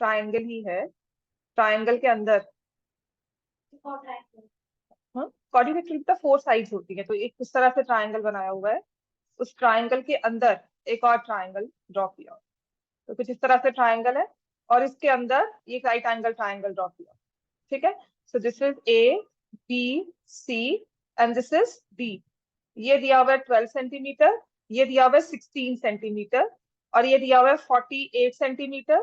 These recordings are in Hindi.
ट्राइंगल ही है, ट्राइंगल के अंदर। हाँ, क्वाड्रिलेटरल की तो 4 साइड्स होती है, तो एक इस तरह से ट्राइंगल बनाया हुआ है, उस ट्राइंगल के अंदर एक और ट्राइंगल ड्रॉ किया, तो कुछ इस तरह से ट्राइंगल है, और इसके अंदर ये राइट एंगल ट्राइंगल ड्रॉ किया। ठीक है, so this is A, B, C, and this is D. ये दिया हुआ है 12 सेंटीमीटर, ये दिया हुआ है 16 सेंटीमीटर, और ये दिया हुआ है 48 centimetre,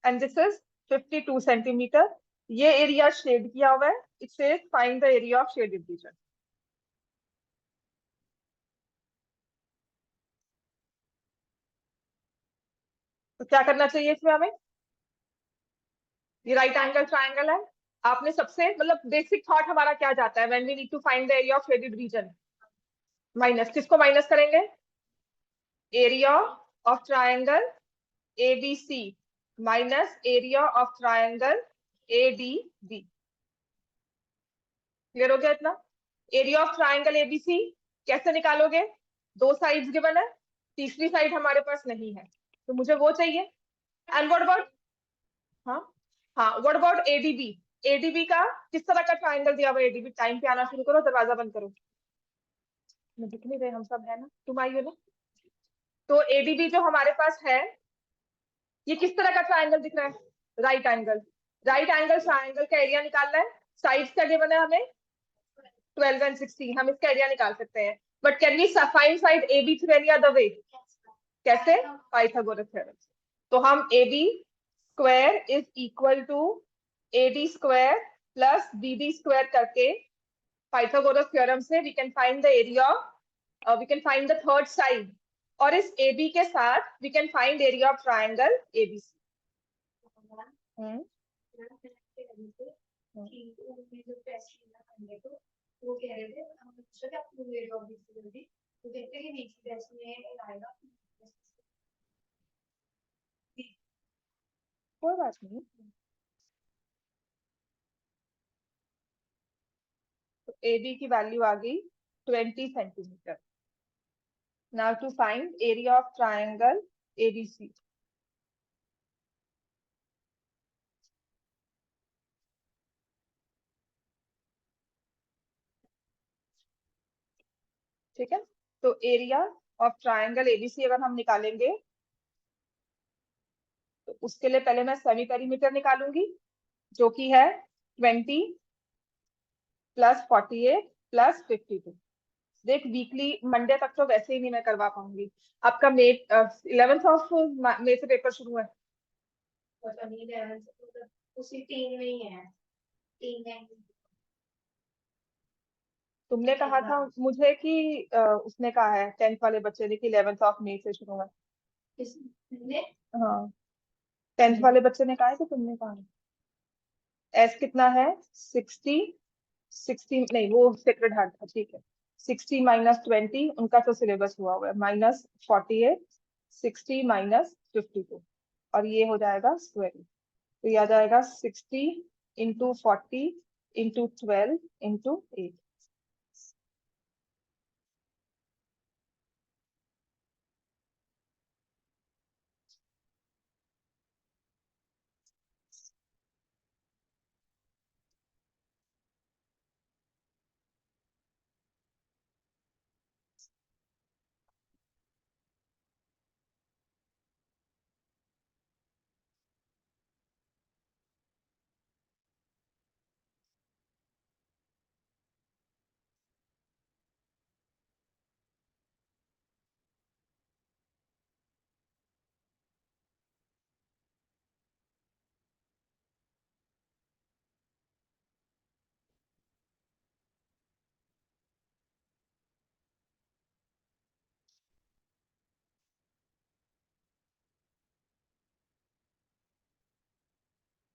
and this is 52 centimetre. ये एरिया शेड किया हुआ है, it says find the area of shaded reason. तो क्या करना चाहिए इसमें हमें? ये राइट एंगल ट्राइंगल है, आपने सबसे मतलब बेसिक थॉट हमारा क्या जाता है when we need to find the area of shaded region? Minus, किसको माइनस करेंगे? Area of triangle ABC minus area of triangle ADB। Clear हो गया इतना? एरिया ऑफ ट्राइंगल ABC कैसे निकालोगे? 2 साइड्स गिवन है, तीसरी साइड हमारे पास नहीं है, तो मुझे वो चाहिए। एंड व्हाट अबाउट, हाँ हाँ, व्हाट अबाउट ADB? ADB का किस तरह का ट्राइंगल दिया हुआ है? ADB, टाइम पे आना शुरू करो, दरवाजा बंद करो, मैं दिख नहीं रहे, हम सब है ना, तुम आई हो ना। तो ADB जो हमारे पास है, ये किस तरह का ट्राइंगल दिख रहा है? Right angle. Right angle triangle का एरिया निकालना है, साइड्स का गिवन है हमें 12 एंड 16, हम इसका एरिया निकाल सकते हैं, but can we find side AB through any other way? कैसे? Pythagoras theorem. तो हम AB square is equal to AD square plus BD square करके पाइथागोरस थ्योरम से we can find the area, we can find the third side, और इस AB के साथ we can find area of triangle ABC। Hmm वो कह रहे थे हम पूछा कि आप क्यों ले रहे हो अभी से जल्दी, तो देखते हैं कि वीक टेस्ट में आएगा। कोई बात नहीं। तो AB की वैल्यू आ गई 20 centimetre. Now to find area of triangle ABC। ठीक है, तो एरिया ऑफ ट्राइंगल ABC अगर हम निकालेंगे, तो उसके लिए पहले मैं सेमी पेरीमीटर निकालूंगी, जो कि है 20 प्लस 48 प्लस 52। देख, वीकली मंडे तक तो वैसे ही नहीं मैं करवा पाऊंगी, आपका मे 11th ऑफ मई से पेपर शुरू है। पता नहीं 11 से तो उसी 3 में ही है, 3 में। तुमने कहा था मुझे कि उसने कहा है 10th वाले बच्चे ने कि 11th ऑफ मई से शुरू है। किसने? हाँ, 10th वाले बच्चे ने कहा है कि तुमने कहा है? एस कितना है? 60, 60 नहीं, वो सेक्रेड हार्ट था, ठीक है। 60 - 20 उनका तो सिलेबस हुआ है, -48, 60 - 52, और ये हो जाएगा स्क्वायर, तो ये आ जाएगा 60 × 40 × 12 × 8।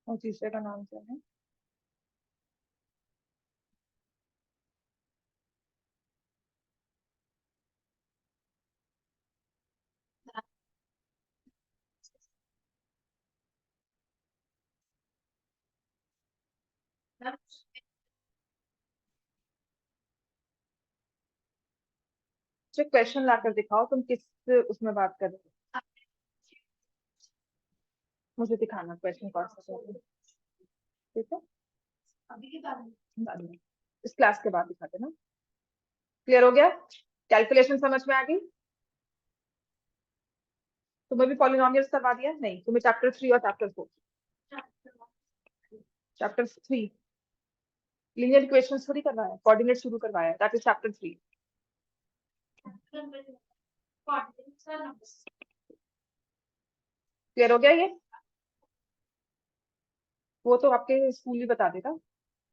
और तीसरे का नाम क्या है? जो क्वेश्चन लाकर दिखाओ, तुम किस उसमें बात कर रहे हो? मुझे दिखाना क्वेश्चन कौन सा है, ठीक है? अभी के बाद बाद में, इस क्लास के बाद दिखाते ना। क्लियर हो गया? कैलकुलेशन समझ में आ गई? तुम्हें भी पॉलिनोमियल्स करवा दिया? नहीं, तुम्हें चैप्टर 3 और चैप्टर 4। चैप्टर 3 लीनियर इक्वेशंस थोड़ी करवाया, कोऑर्डिनेट शुरू करवाया, दैट इज चैप्टर 3। क्लियर हो गया ये? वो तो आपके स्कूल ही बता देगा,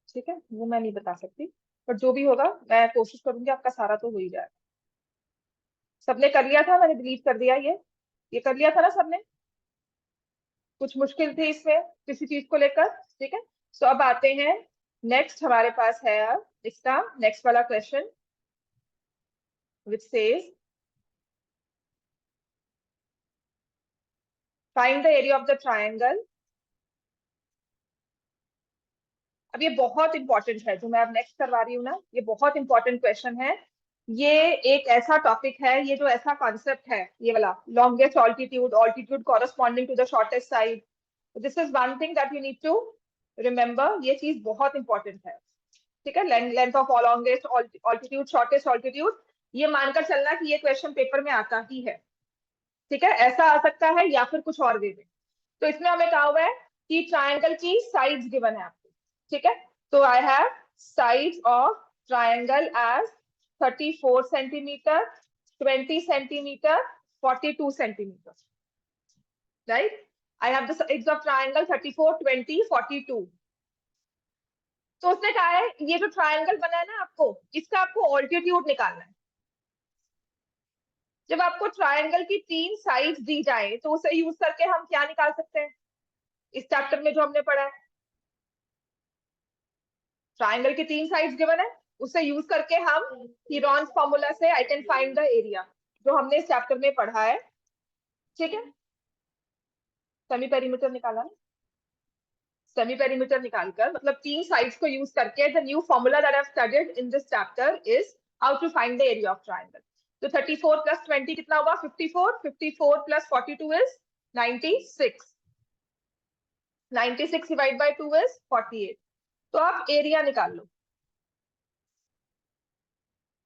ठीक है, वो मैं नहीं बता सकती, पर जो भी होगा मैं कोशिश करूंगी आपका सारा तो हो ही जाएगा। सबने कर लिया था? मैंने डिलीट कर दिया ये कर लिया था ना सबने? कुछ मुश्किल थी इसमें किसी चीज को लेकर? ठीक है, सो अब आते हैं नेक्स्ट, हमारे पास है अब इसका नेक्स्ट वाला question which says find the area of the triangle. अब ये बहुत इंपॉर्टेंट है जो मैं अब नेक्स्ट करवा रही हूँ ना, ये बहुत इंपॉर्टेंट क्वेश्चन है। ये एक ऐसा टॉपिक है, ये जो ऐसा कॉन्सेप्ट है, ये वाला longest altitude, altitude corresponding to the shortest side, this is one thing that you need to remember, ये चीज बहुत इंपॉर्टेंट है, ठीक है? Length of longest altitude, shortest altitude, ये मानकर चलना कि ये क्वेश्चन पेपर में आता ही है, ठीक है? ऐसा आ सकता है या फिर कुछ और वे में। तो इसमें हमें कहा हुआ है कि ट्रायंगल की साइड्स गिवन है आपको, ठीक है? तो I have sides of triangle as 34 centimetre, 20 centimetre, 42 centimetre, right? I have the sides of triangle 34, 20, 42। तो उसने कहा है ये जो ट्रायंगल बना है ना आपको, इसका आपको ऑल्टीट्यूड निकालना है। जब आपको ट्रायंगल की 3 साइड्स दी जाए तो उसे यूज करके हम क्या निकाल सकते हैं इस चैप्टर में जो हमने पढ़ा है? ट्रायंगल की 3 साइड्स गिवन है, उसे यूज करके हम हीरोन्स फॉर्मूला से I can find the area, जो हमने इस चैप्टर में पढ़ा है, ठीक है? सेमी पेरीमीटर निकाला ना, सेमी पेरीमीटर निकालकर, मतलब 3 साइड्स को यूज करके the new formula that I have studied in this chapter is how to find the area of triangle. तो 34 प्लस 20 कितना होगा? 54, 54 plus 42 is 96, 96 divide by 2 is 48। तो आप एरिया निकाल लो।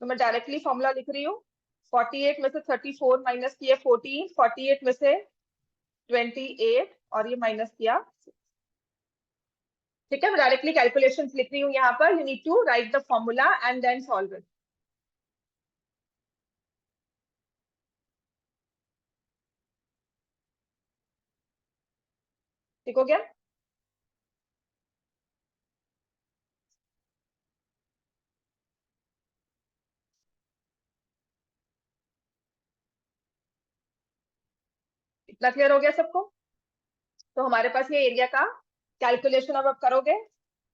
तो मैं डायरेक्टली फॉर्मूला लिख रही हूँ, 48 में से 34 माइनस किया 14, 48 में से 28 और ये माइनस किया, ठीक है? मैं डायरेक्टली कैलकुलेशंस लिख रही हूँ यहाँ पर, you need to write the formula and then solve it. ठीक हो गया? इतना क्लियर हो गया सबको? तो हमारे पास ये एरिया का कैलकुलेशन अब आप करोगे,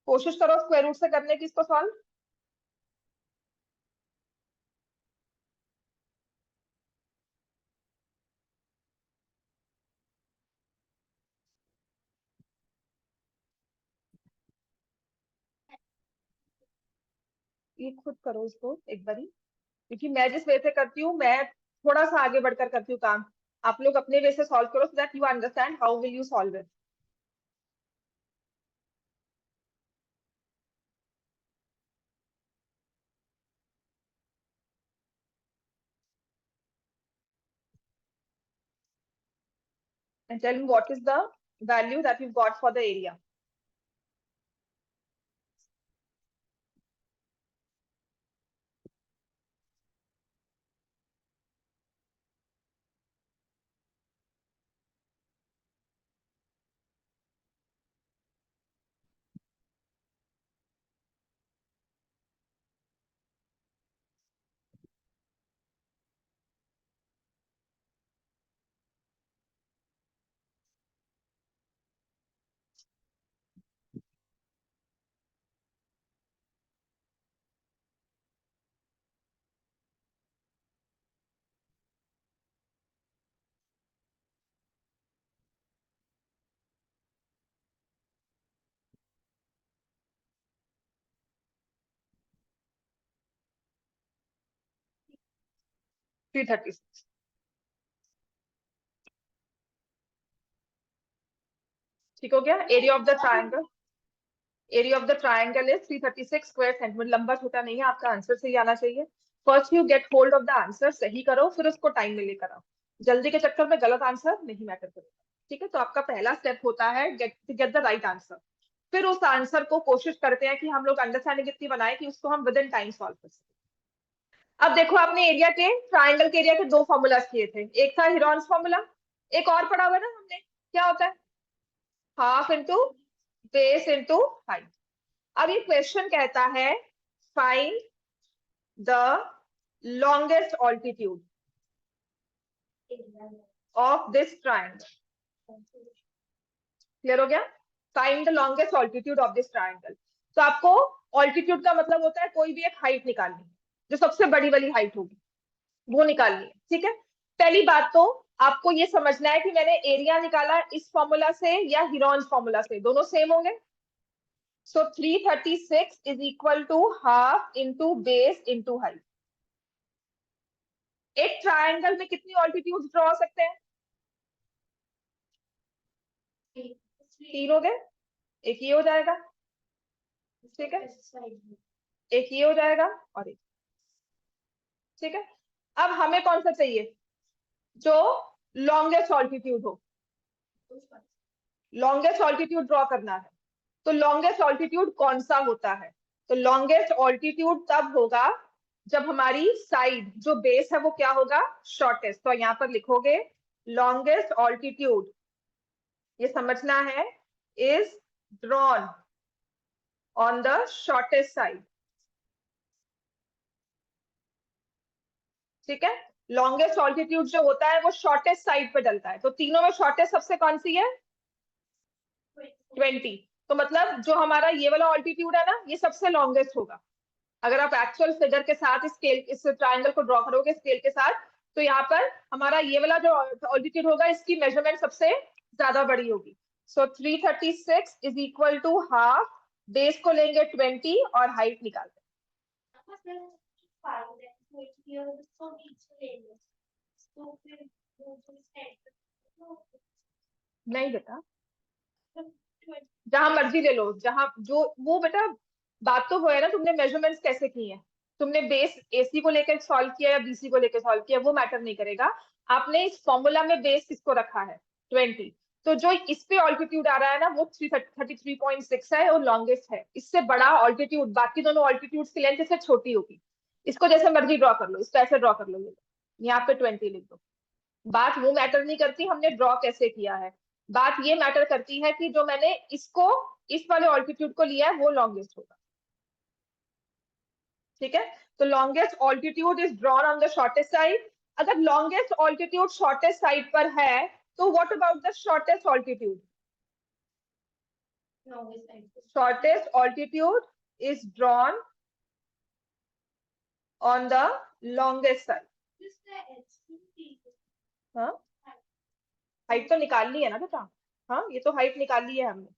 कोशिश करो स्क्वायर रूट से करने की इसको सॉल्व। ये खुद करो इसको एक बारी, क्योंकि मैं जिस वे से करती हूँ, मैं थोड़ा सा आगे बढ़कर करती हूँ काम, आप लोग अपने वे से सॉल्व करो so that you understand how will you solve it. And tell me what is the value that you've got for the area. Three 36. ठीक हो गया। Area of the triangle, area of the triangle is 336 square centimetre. लंबा छोटा नहीं है, आपका आंसर सही आना चाहिए। First you get hold of the answer, सही करो, फिर उसको टाइम में लेकर आओ। जल्दी के चक्कर में गलत आंसर नहीं मैटर करेगा। ठीक है, तो आपका पहला स्टेप होता है गेट द राइट आंसर। फिर उस आंसर को कोशिश करते हैं कि हम लोग अंडरस्टैंडिंग इतनी बनाए कि उसको हम विद इन टाइम सॉल्व कर सकें। अब देखो, आपने एरिया के, ट्राइंगल के एरिया के दो फॉर्मूलाज किए थे। एक था हिरॉन्स फॉर्मूला, एक और पढ़ा हुआ ना हमने, क्या होता है? Half into base into height. अब ये क्वेश्चन कहता है find the longest altitude of this triangle. Clear हो गया? Find the longest altitude of this triangle. तो आपको ऑल्टीट्यूड का मतलब होता है कोई भी एक हाइट निकालनी, जो सबसे बड़ी वाली हाइट होगी वो निकालनी है। ठीक है, पहली बात तो आपको ये समझना है कि मैंने एरिया निकाला इस फॉर्मूला से या हिरॉन्स फॉर्मूला से, दोनों सेम होंगे। So 336 is equal to half into base into height. एक ट्राइंगल में कितनी ऑल्टीट्यूड ड्रॉ सकते हैं? तीन हो गए, एक ये हो जाएगा, ठीक है, एक ये हो जाएगा और एक, ठीक है। अब हमें कौन सा चाहिए? जो लॉन्गेस्ट ऑल्टीट्यूड हो। लॉन्गेस्ट ऑल्टीट्यूड ड्रॉ करना है, तो लॉन्गेस्ट ऑल्टीट्यूड कौन सा होता है? तो लॉन्गेस्ट ऑल्टीट्यूड तब होगा जब हमारी साइड जो बेस है वो क्या होगा? शॉर्टेस्ट। तो यहाँ पर लिखोगे लॉन्गेस्ट ऑल्टीट्यूड, ये समझना है, is drawn on the shortest side. ठीक है, लॉन्गेस्ट ऑल्टीट्यूड जो होता है वो शॉर्टेस्ट साइड पे डलता है। तो तीनों में शॉर्टेस्ट सबसे कौन सी है? 20। तो मतलब जो हमारा ये वाला ऑल्टीट्यूड है ना, ये सबसे लॉन्गेस्ट होगा। अगर आप एक्चुअल फिगर के साथ स्केल, इस ट्रायंगल को ड्रॉ करोगे स्केल के साथ, तो यहाँ पर हमारा ये वाला जो ऑल्टीट्यूड होगा, इसकी मेजरमेंट सबसे ज्यादा बड़ी होगी। So 336 is equal to half, base को लेंगे 20 और हाइट निकालते नहीं बेटा, जहां मर्जी ले लो, जहां जो वो बेटा बात तो वो है ना, तुमने मेजरमेंट्स कैसे की हैं, तुमने बेस एसी को लेकर सॉल्व किया या बीसी को लेकर सॉल्व किया, वो मैटर नहीं करेगा। आपने इस फॉर्मूला में बेस किसको रखा है? 20। तो जो इस पे ऑल्टीट्यूड आ रहा है ना, वो 33.6 है और लॉन्गेस्ट है। इससे बड़ा ऑल्टीट्यूड, बाकी दोनों ऑल्टीट्यूड की लेंथ इससे छोटी होगी। इसको जैसे मर्जी ड्रॉ कर लो, इसको ऐसे ड्रॉ कर लो, ये यहाँ पे 20 लिख दो। बात वो मैटर नहीं करती हमने ड्रॉ कैसे किया है, बात ये मैटर करती है कि जो मैंने इसको, इस वाले ऑल्टीट्यूड को लिया है वो लॉन्गेस्ट होगा। ठीक है, तो longest altitude is drawn on the shortest side. अगर लॉन्गेस्ट ऑल्टीट्यूड शॉर्टेस्ट साइड पर है, तो what about the shortest altitude? Shortest altitude is drawn on the longest side. हाँ, हाइट तो निकाल ली है ना बेटा? हाँ, ये तो हाइट निकाल ली है हमने,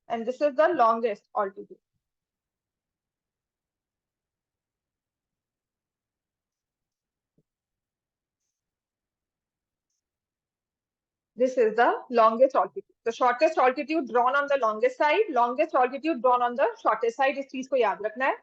and this is the longest altitude. This is the longest altitude. The shortest altitude drawn on the longest side, longest altitude drawn on the shortest side. इस चीज को याद रखना है।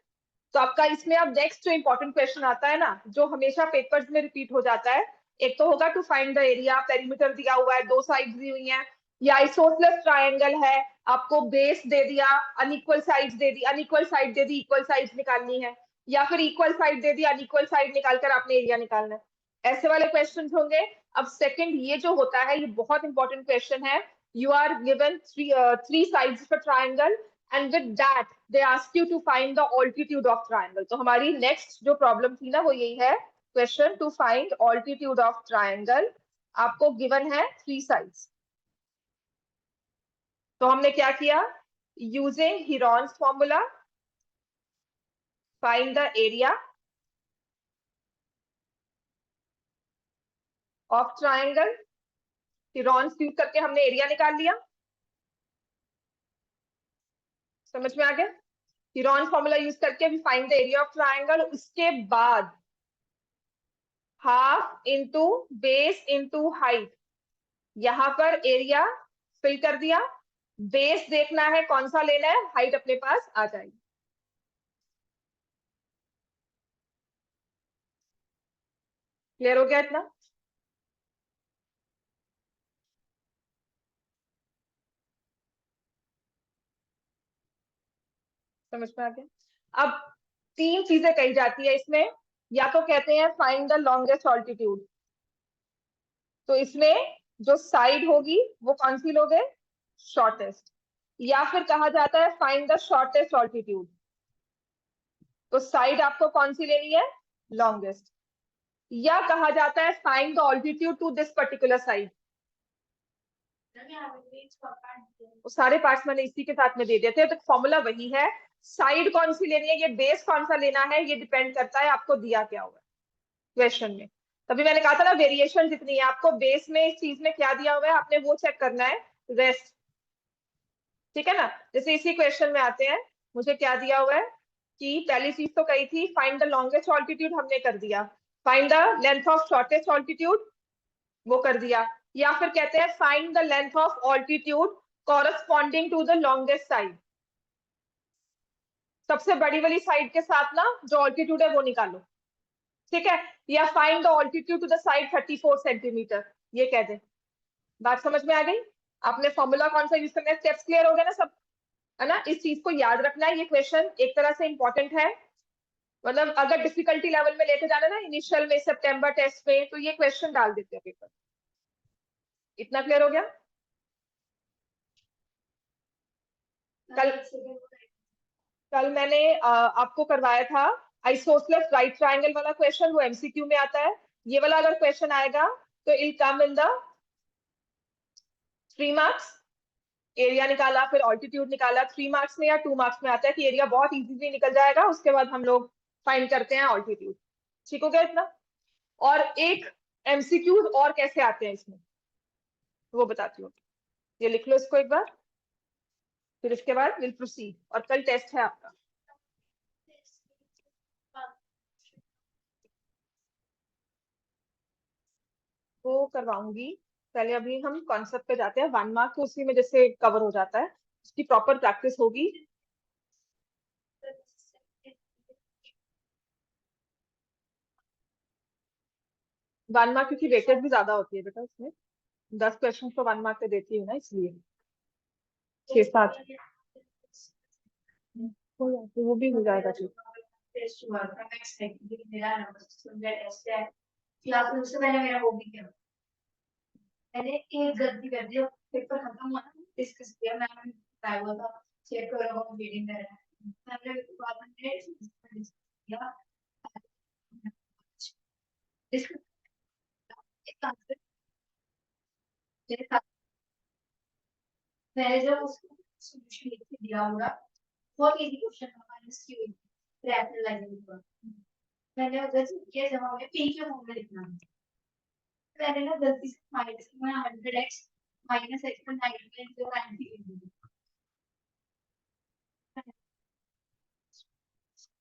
तो आपका इसमें अब नेक्स्ट जो इंपॉर्टेंट क्वेश्चन आता है ना, जो हमेशा पेपर्स में रिपीट हो जाता है, एक तो होगा to find the area. Perimeter दिया हुआ है, दो साइड्स दी हुई हैं, या आइसोसेलेस ट्रायंगल है, आपको बेस दे दिया, अनइक्वल साइड्स दे दी, अनइक्वल साइड दे दी, इक्वल साइड्स निकालनी है, या फिर इक्वल साइड दे दी, अनइक्वल साइड निकालकर आपने एरिया निकालना है। ऐसे वाले क्वेश्चन होंगे। अब सेकंड ये जो होता है, ये बहुत इंपॉर्टेंट क्वेश्चन है। You are given three sides of a triangle and with that they ask you to find the altitude of triangle. तो हमारी नेक्स्ट जो प्रॉब्लम थी ना, वो यही है, question to find altitude of triangle। आपको गिवन है थ्री साइड्स। तो हमने क्या किया? Using Heron's formula, find the area of triangle. Heron's use करके हमने एरिया निकाल लिया। समझ में आ गया? हिरॉन्स फॉर्मूला यूज करके we find the area of triangle. उसके बाद half into base into height, यहां पर एरिया फिल कर दिया, बेस देखना है कौन सा लेना है, हाइट अपने पास आ जाएगी। क्लियर हो गया इतना? समझ में आ गया? अब 3 चीजें कही जाती है इसमें, या तो कहते हैं फाइंड द लॉन्गेस्ट ऑल्टीट्यूड, तो इसमें जो साइड होगी वो कौन सी लोगे, शॉर्टेस्ट। या फिर कहा जाता है फाइंड द शॉर्टेस्ट ऑल्टीट्यूड, तो साइड आपको कौन सी लेनी है, लॉन्गेस्ट। या कहा जाता है find the altitude to this particular side, वो सारे पार्ट्स मैंने इसी के साथ में दे दिए थे, तो फॉर्मूला वही है। साइड कौन सी लेनी है, ये बेस कौन सा लेना है, ये डिपेंड करता है आपको दिया क्या हुआ है क्वेश्चन में। तभी मैंने कहा था ना वेरिएशन जितनी है, आपको बेस में इस चीज में क्या दिया हुआ है आपने वो चेक करना है, रेस्ट। ठीक है ना? जैसे इसी क्वेश्चन में आते हैं, मुझे क्या दिया हुआ है कि पहली चीज तो कही थी फाइंड द लॉन्गेस्ट ऑल्टीट्यूड, हमने कर दिया। Find the length of shortest altitude, वो कर दिया। या फिर कहते हैं find the length of altitude corresponding to the longest side, सबसे बड़ी वाली साइड के साथ ना जो ऑल्टीट्यूड है वो निकालो। ठीक है? या find the altitude to the side 34 centimetre, ये कह दे। बात समझ में आ गई? आपने फॉर्मूला कौन सा यूज करना है, स्टेप्स क्लियर हो गए ना सब, है ना? इस चीज को याद रखना है, ये क्वेश्चन एक तरह से इंपॉर्टेंट है। मतलब अगर डिफिकल्टी लेवल में लेके जाना ना इनिशियल में सितंबर टेस्ट में, तो ये क्वेश्चन डाल देते हैं पेपर। इतना क्लियर हो गया? कल कल मैंने आपको करवाया था आइसोसेलेस राइट ट्रायंगल वाला क्वेश्चन, वो एमसीक्यू में आता है। ये वाला अगर क्वेश्चन आएगा तो it come in the 3 marks. Area निकाला, फिर ऑल्टीट्यूड निकाला, 3 मार्क्स में या 2 मार्क्स में आता है कि एरिया बहुत इजीली निकल जाएगा, उसके बाद हम लोग फाइंड करते हैं ऑल्टीट्यूड। ठीक हो गया इतना? और एक एमसीक्यू और कैसे आते हैं इसमें वो बताती हूँ, ये लिख लो इसको एक बार, फिर इसके बाद विल प्रोसीड। और कल टेस्ट है आपका, वो करवाऊंगी। पहले अभी हम कॉन्सेप्ट पे जाते हैं, 1 मार्क तो उसी में जैसे कवर हो जाता है, उसकी प्रॉपर प्रैक्टिस होगी। 1 मार्क क्योंकि वेटेज भी ज्यादा होती है बेटा उसमें, 10 क्वेश्चन तो 1 मार्क पे देती हूँ ना, इसलिए 6-7 हो जाते, वो भी हो जाएगा। ठीक, उससे पहले मेरा वो भी क्या, मैंने एक गलती कर दी, पेपर खत्म हुआ ना, डिस्कस किया, मैंने बताया हुआ था चेक करो रीडिंग कर रहा है, मैंने बाद में डिस्कस किया, डिस्कस एक आंसर मेरे साथ, मैंने जब उसको सॉल्यूशन लिख के दिया होगा, बहुत इजी क्वेश्चन था, माइनस की हुई रैशनलाइजिंग पर, मैंने उधर से किया जवाब में पी के फॉर्म में लिखना है, मैंने ना गलती से माइनस में 100x माइनस x पर 9.093 लिख दिया,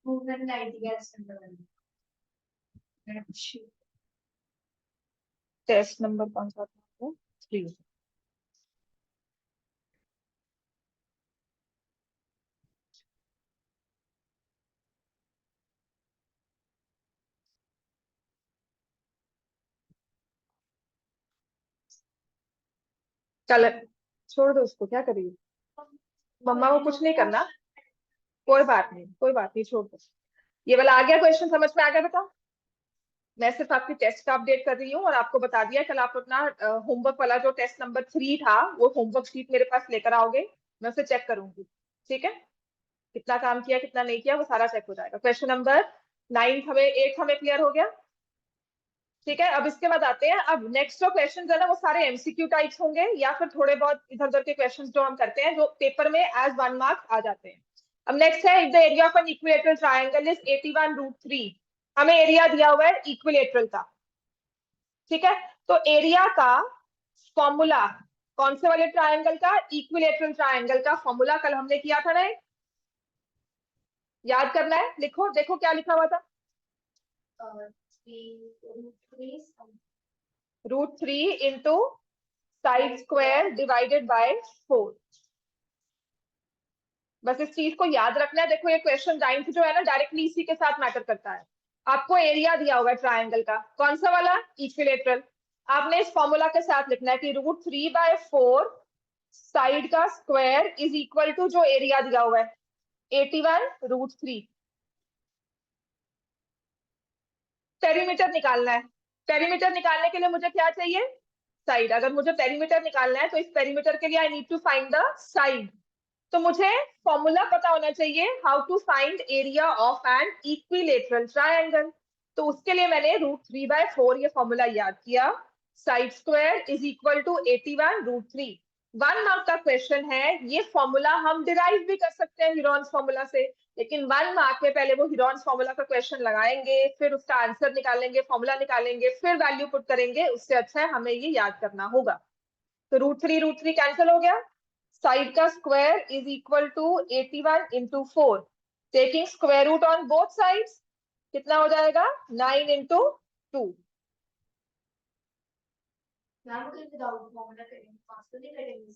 वो मैंने 90 का आंसर बना दिया। टेस्ट नंबर कौन सा था, 3। चल छोड़ दो उसको, क्या करेगी मम्मा को, कुछ नहीं करना, कोई बात नहीं, कोई बात नहीं, छोड़ दो। ये वाला आ गया क्वेश्चन, समझ में आ गया बेटा? मैं सिर्फ आपकी टेस्ट का अपडेट कर रही हूँ, और आपको बता दिया कल आप अपना होमवर्क वाला जो टेस्ट नंबर 3 था वो होमवर्क शीट मेरे पास लेकर आओगे, मैं उसे चेक करूंगी। ठीक है? कितना काम किया कितना नहीं किया वो सारा चेक हो जाएगा। क्वेश्चन नंबर 9 हमें 8 हमें क्लियर हो गया। ठीक है, अब इसके बाद आते हैं, अब नेक्स्ट जो क्वेश्चन है ना वो सारे एमसीक्यू टाइप्स होंगे, या फिर थोड़े बहुत इधर उधर के क्वेश्चन जो हम करते हैं जो पेपर में एज 1 मार्क्स आ जाते हैं। अब नेक्स्ट है, if the area of an equilateral triangle is 81√3, हमें एरिया दिया हुआ है इक्विलेटरल का। ठीक है, तो एरिया का फॉर्मूला कौन से वाले ट्रायंगल का, इक्विलेटरल ट्रायंगल का फॉर्मूला कल हमने किया था ना, याद करना है, लिखो, देखो क्या लिखा हुआ था, √3 into side square divided by 4। बस इस चीज को याद रखना है। देखो ये क्वेश्चन डाइंथ जो है ना डायरेक्टली इसी के साथ मैटर करता है। आपको एरिया दिया होगा ट्राइंगल का, कौन सा वाला, इक्विलेटरल। आपने इस फॉर्मूला के साथ लिखना है कि √3/4 साइड का स्क्वायर इज इक्वल टू जो एरिया दिया हुआ है 81√3। पेरीमीटर निकालना है। पेरीमीटर निकालने के लिए मुझे क्या चाहिए, साइड। अगर मुझे पेरीमीटर निकालना है तो इस पेरीमीटर के लिए I need to find the side. तो मुझे फॉर्मूला पता होना चाहिए how to find area of an equilateral triangle. तो उसके लिए मैंने √3/4 ये फॉर्मूला याद किया। Side square is equal to 81√3। 1 mark का क्वेश्चन है, ये फॉर्मूला हम डिराइव भी कर सकते हैं हीरोन्स फॉर्मूला से, लेकिन 1 मार्क में पहले वो हीरोन्स फॉर्मूला का क्वेश्चन लगाएंगे, फिर उसका आंसर निकालेंगे, फॉर्मूला निकालेंगे, फिर वैल्यू पुट करेंगे। उससे अच्छा है हमें ये याद करना होगा। तो √3 कैंसिल हो गया। साइड का square is equal to 81 into 4। Taking square root on both sides कितना हो जाएगा, 9 into 2। मैम अगर विदाउट फॉर्मूला करेंगे पास तो नहीं करेंगे।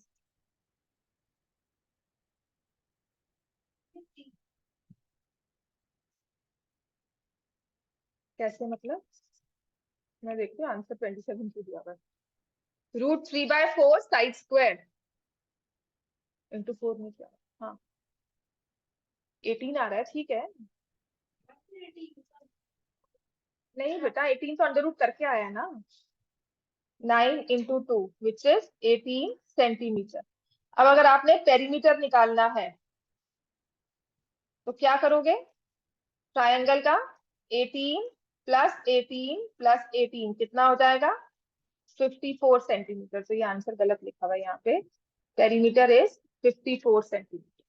कैसे मतलब, मैं देखती हूँ आंसर 27 की दिया हुआ है। √3/4 साइड स्क्वायर इंटू 4 में क्या, हाँ 18 आ रहा है, ठीक है। नहीं बेटा 18 तो अंडर रूट करके आया है ना। 9 into 2 विच इज 18 सेंटीमीटर। अब अगर आपने पेरीमीटर निकालना है तो क्या करोगे, ट्रायंगल का 18 + 18 + 18 कितना हो जाएगा, 54 सेंटीमीटर। तो ये आंसर गलत लिखा हुआ है यहाँ पे, पेरीमीटर इज 54 सेंटीमीटर।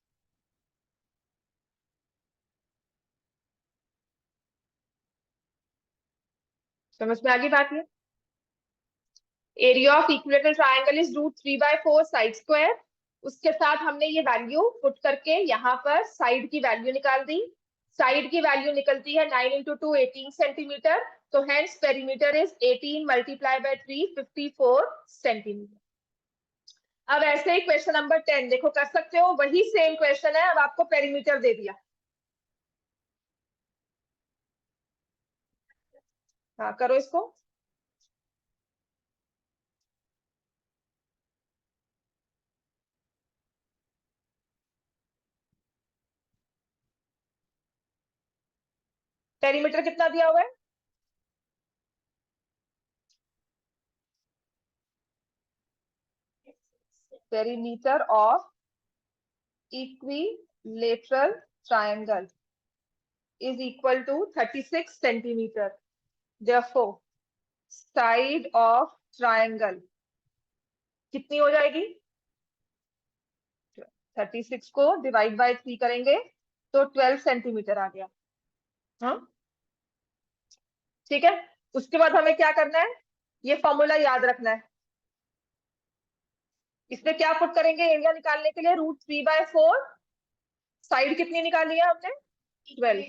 समझ में आ गई बात ये। Area of equilateral triangle is √3/4 side square. उसके साथ हमने ये वैल्यू पुट करके यहाँ पर साइड की वैल्यू निकाल दी। साइड की वैल्यू निकलती है 9 into 2 18 सेंटीमीटर। तो हेंस पेरीमीटर इज 18 × 3 54 सेंटीमीटर। अब ऐसे ही क्वेश्चन नंबर 10 देखो, कर सकते हो, वही सेम क्वेश्चन है, अब आपको पेरीमीटर दे दिया। हाँ करो इसको। पेरीमीटर कितना दिया हुआ है, perimeter of equilateral triangle is equal to 36 centimeter. Therefore, side of triangle कितनी हो जाएगी, 36 को डिवाइड बाय 3 करेंगे तो 12 सेंटीमीटर आ गया। हाँ ठीक है। उसके बाद हमें क्या करना है, ये फॉर्मूला याद रखना है। इसमें क्या पुट करेंगे एरिया निकालने के लिए, √3/4 साइड कितनी निकाली है हमने, 12।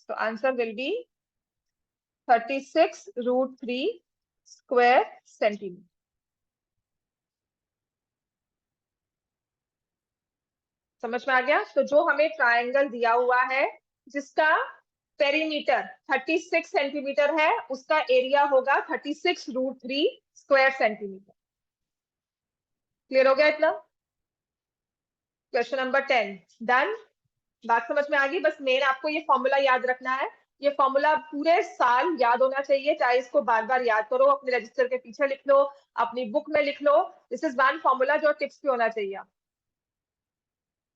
तो answer will be 36√3 square centimetre. समझ में आ गया। तो जो हमें ट्रायंगल दिया हुआ है जिसका पेरीमीटर 36 सेंटीमीटर है, उसका एरिया होगा 36√3 स्क्वायर सेंटीमीटर। क्लियर हो गया इतना। Question number 10 done. बात समझ में आ गई। बस मेन आपको ये फॉर्मूला याद रखना है। ये फॉर्मूला पूरे साल याद होना चाहिए, चाहे इसको बार बार याद करो, अपने रजिस्टर के पीछे लिख लो, अपनी बुक में लिख लो। दिस इज वन फॉर्मूला जो टिप्स पे होना चाहिए।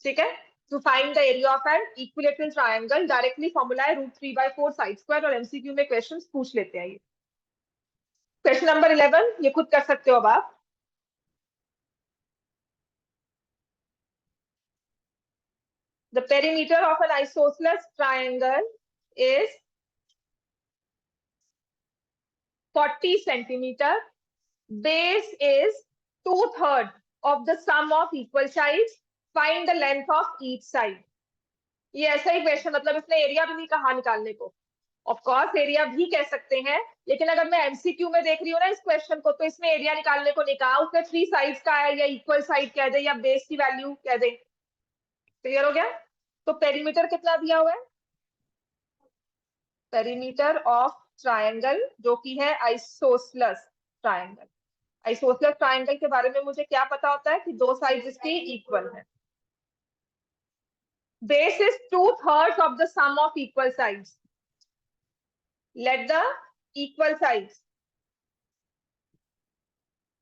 ठीक है। To find the area of an equilateral triangle directly formula है √3/4 साइड स्क्वायर, और एमसीक्यू में क्वेश्चंस पूछ लेते हैं ये। क्वेश्चन नंबर 11 ये खुद कर सकते हो अब आप। The perimeter of an isosceles triangle is 40 centimeter. Base is 2/3 of the sum of equal sides. Find the length of each side. ये ऐसा ही क्वेश्चन, मतलब इसने एरिया भी नहीं कहा निकालने को। ऑफ कोर्स एरिया भी कह सकते हैं, लेकिन अगर मैं एमसीक्यू में देख रही हूँ ना इस क्वेश्चन को, तो इसमें एरिया निकालने को नहीं कहा, उसने 3 साइड्स का है, या इक्वल साइड कह दे या बेस की वैल्यू कह दे। क्लियर हो गया? तो पेरीमीटर कितना दिया हुआ है? पेरीमीटर ऑफ ट्रायंगल जो कि है आइसोसेलेस ट्रायंगल। आइसोसेलेस ट्रायंगल के बारे में मुझे क्या पता होता है कि दो साइड्स इसके इक्वल है। Base is 2/3 of the sum of equal sides. Let the equal sides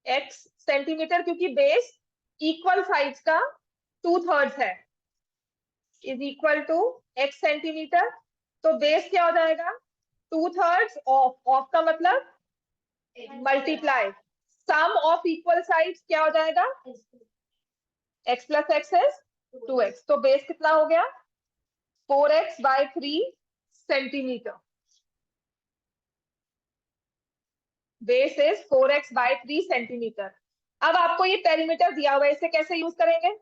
x centimetre, क्योंकि बेस इक्वल साइड्स का 2/3 है, is equal to x centimetre. तो बेस क्या हो जाएगा? 2/3 ऑफ का मतलब multiply sum of equal sides क्या हो जाएगा? x plus x is 2x। तो बेस कितना हो गया? 4x/3 centimetre. Base is 4x/3 centimetre. अब आपको ये पेरीमीटर दिया हुआ है, इसे कैसे यूज करेंगे?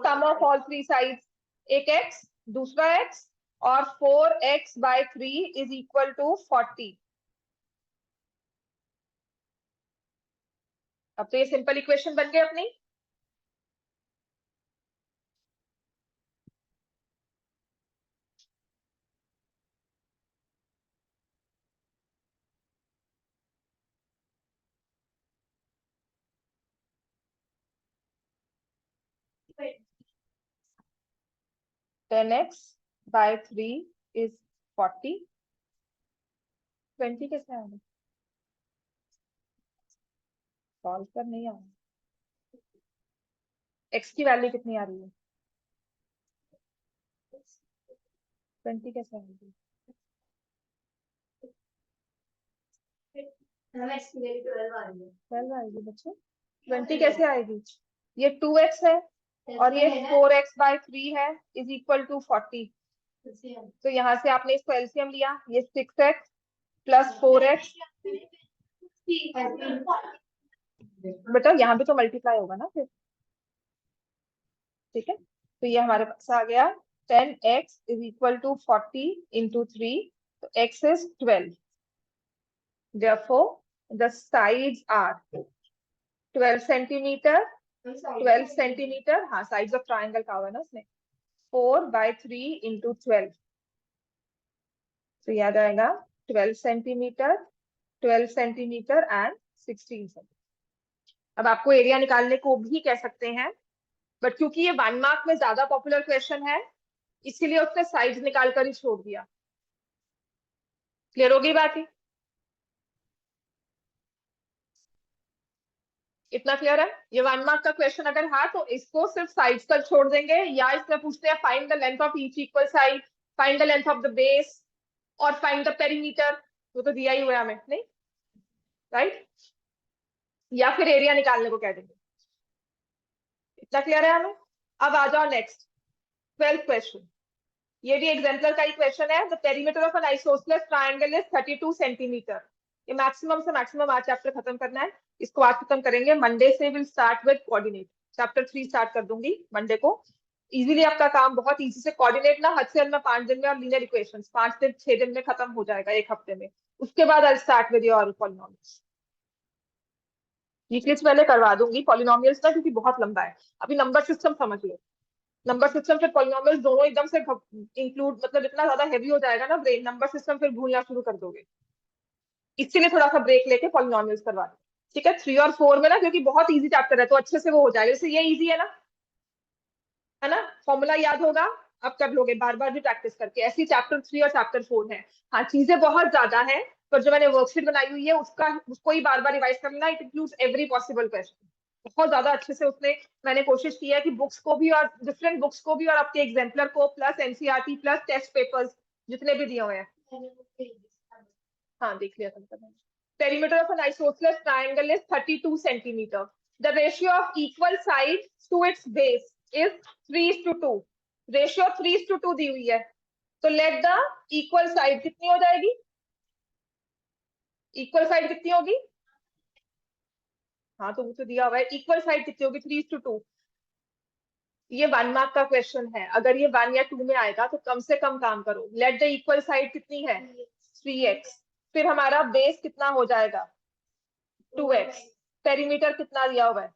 सम ऑफ ऑल 3 साइड्स, एक x दूसरा x, और 4x/3 इज इक्वल टू 40। अब तो ये सिंपल इक्वेशन बन गई अपनी। Ten x bye 3 is 40। 20 कैसे आएगा? सॉल्व कर नहीं आ रहा। x की वैल्यू कितनी आ रही है? 20 कैसे आएगी? 12 आएगी बच्चों। 20 कैसे आएगी? ये 2x है और ये 4x/3 है, इज इक्वल टू 40। तो यहाँ से आपने इसको एलसीएम लिया, ये 6x प्लस 4x। बेटा यहाँ भी तो मल्टीप्लाई होगा ना फिर। ठीक है, तो ये हमारे पास आ गया 10x is equal to 40 into 3, तो x is 12। Therefore, the sides are 12 centimetre, 12 centimetre, हाँ साइड्स ऑफ ट्राइंगल का हुआ ना उसने, 4/3 इंटू 12, तो याद आएगा 12 सेंटीमीटर, 12 सेंटीमीटर एंड 16 सेंटीमीटर। अब आपको एरिया निकालने को भी कह सकते हैं, बट क्योंकि ये 1 मार्क में ज्यादा पॉपुलर क्वेश्चन है, इसीलिए उसने साइड्स निकाल कर ही छोड़ दिया। क्लियर होगी बात? ही इतना क्लियर है? ये 1 मार्क का क्वेश्चन अगर है तो इसको सिर्फ साइड्स पर छोड़ देंगे, या इसमें पूछते हैं find the length of each equal side, find the length of the base, और फाइंड द पेरीमीटर। वो तो दिया ही हुआ है हमें, नहीं? राइट? या फिर एरिया निकालने को कह देंगे। इतना क्लियर है हमें? अब आ जाओ नेक्स्ट 12th क्वेश्चन। ये भी एग्जाम्पलर का ही क्वेश्चन है। The perimeter of an isosceles triangle is 32 centimetre. ये मैक्सिमम से मैक्सिमम आज चैप्टर खत्म करना है, इसको आज खत्म करेंगे। मंडे से will start with coordinate, chapter 3 start कर दूंगी मंडे को। इजीली आपका काम बहुत इजी से, कोऑर्डिनेट ना हद से हद में 5 दिन में, और लीनियर इक्वेशंस 5 दिन 6 दिन में खत्म हो जाएगा, एक हफ्ते में। उसके बाद I start with your polynomials. Euclid's पहले करवा दूंगी पॉलिनोमियल्स का, क्योंकि बहुत लंबा है। अभी नंबर सिस्टम समझ लो। नंबर सिस्टम फिर पॉलिनोमियल्स दोनों एकदम से इंक्लूड, मतलब इतना ज्यादा हैवी हो जाएगा ना ब्रेन, नंबर सिस्टम फिर भूलना शुरू कर दोगे। इसीलिए थोड़ा सा ब्रेक लेके पॉलिनोमियल्स करवा दो। ठीक है, 3 और 4 में ना, क्योंकि बहुत इजी चैप्टर है तो अच्छे से वो हो जाएगा। जैसे ये इजी है ना, फॉर्मूला याद होगा, अब कर लोगे बार बार भी प्रैक्टिस करके। ऐसी चैप्टर 3 और चैप्टर 4 है। हाँ, चीजें बहुत ज्यादा है, पर जो मैंने वर्कशीट बनाई हुई है उसको ही बार बार रिवाइज करना। It includes every possible question. बहुत ज्यादा अच्छे से उसने, मैंने कोशिश की है कि बुक्स को भी, और डिफरेंट बुक्स को भी, और आपके एग्जाम्पलर को, plus NCERT, plus test papers जितने भी दिए हुए हैं। हाँ, देख लिया था। Perimeter of an isosceles triangle is 32 centimetre. The ratio of equal side to its base is 3:2। Ratio 3:2 दी हुई है, तो लेट द इक्वल साइड कितनी हो जाएगी? इक्वल साइड कितनी होगी? हाँ, तो वो तो दिया हुआ है, इक्वल साइड कितनी होगी? 3:2। ये 1 मार्क का क्वेश्चन है, अगर ये 1 या 2 में आएगा तो कम से कम काम करो। लेट द इक्वल साइड कितनी है 3x, फिर हमारा बेस कितना हो जाएगा 2x, पेरीमीटर कितना दिया हुआ है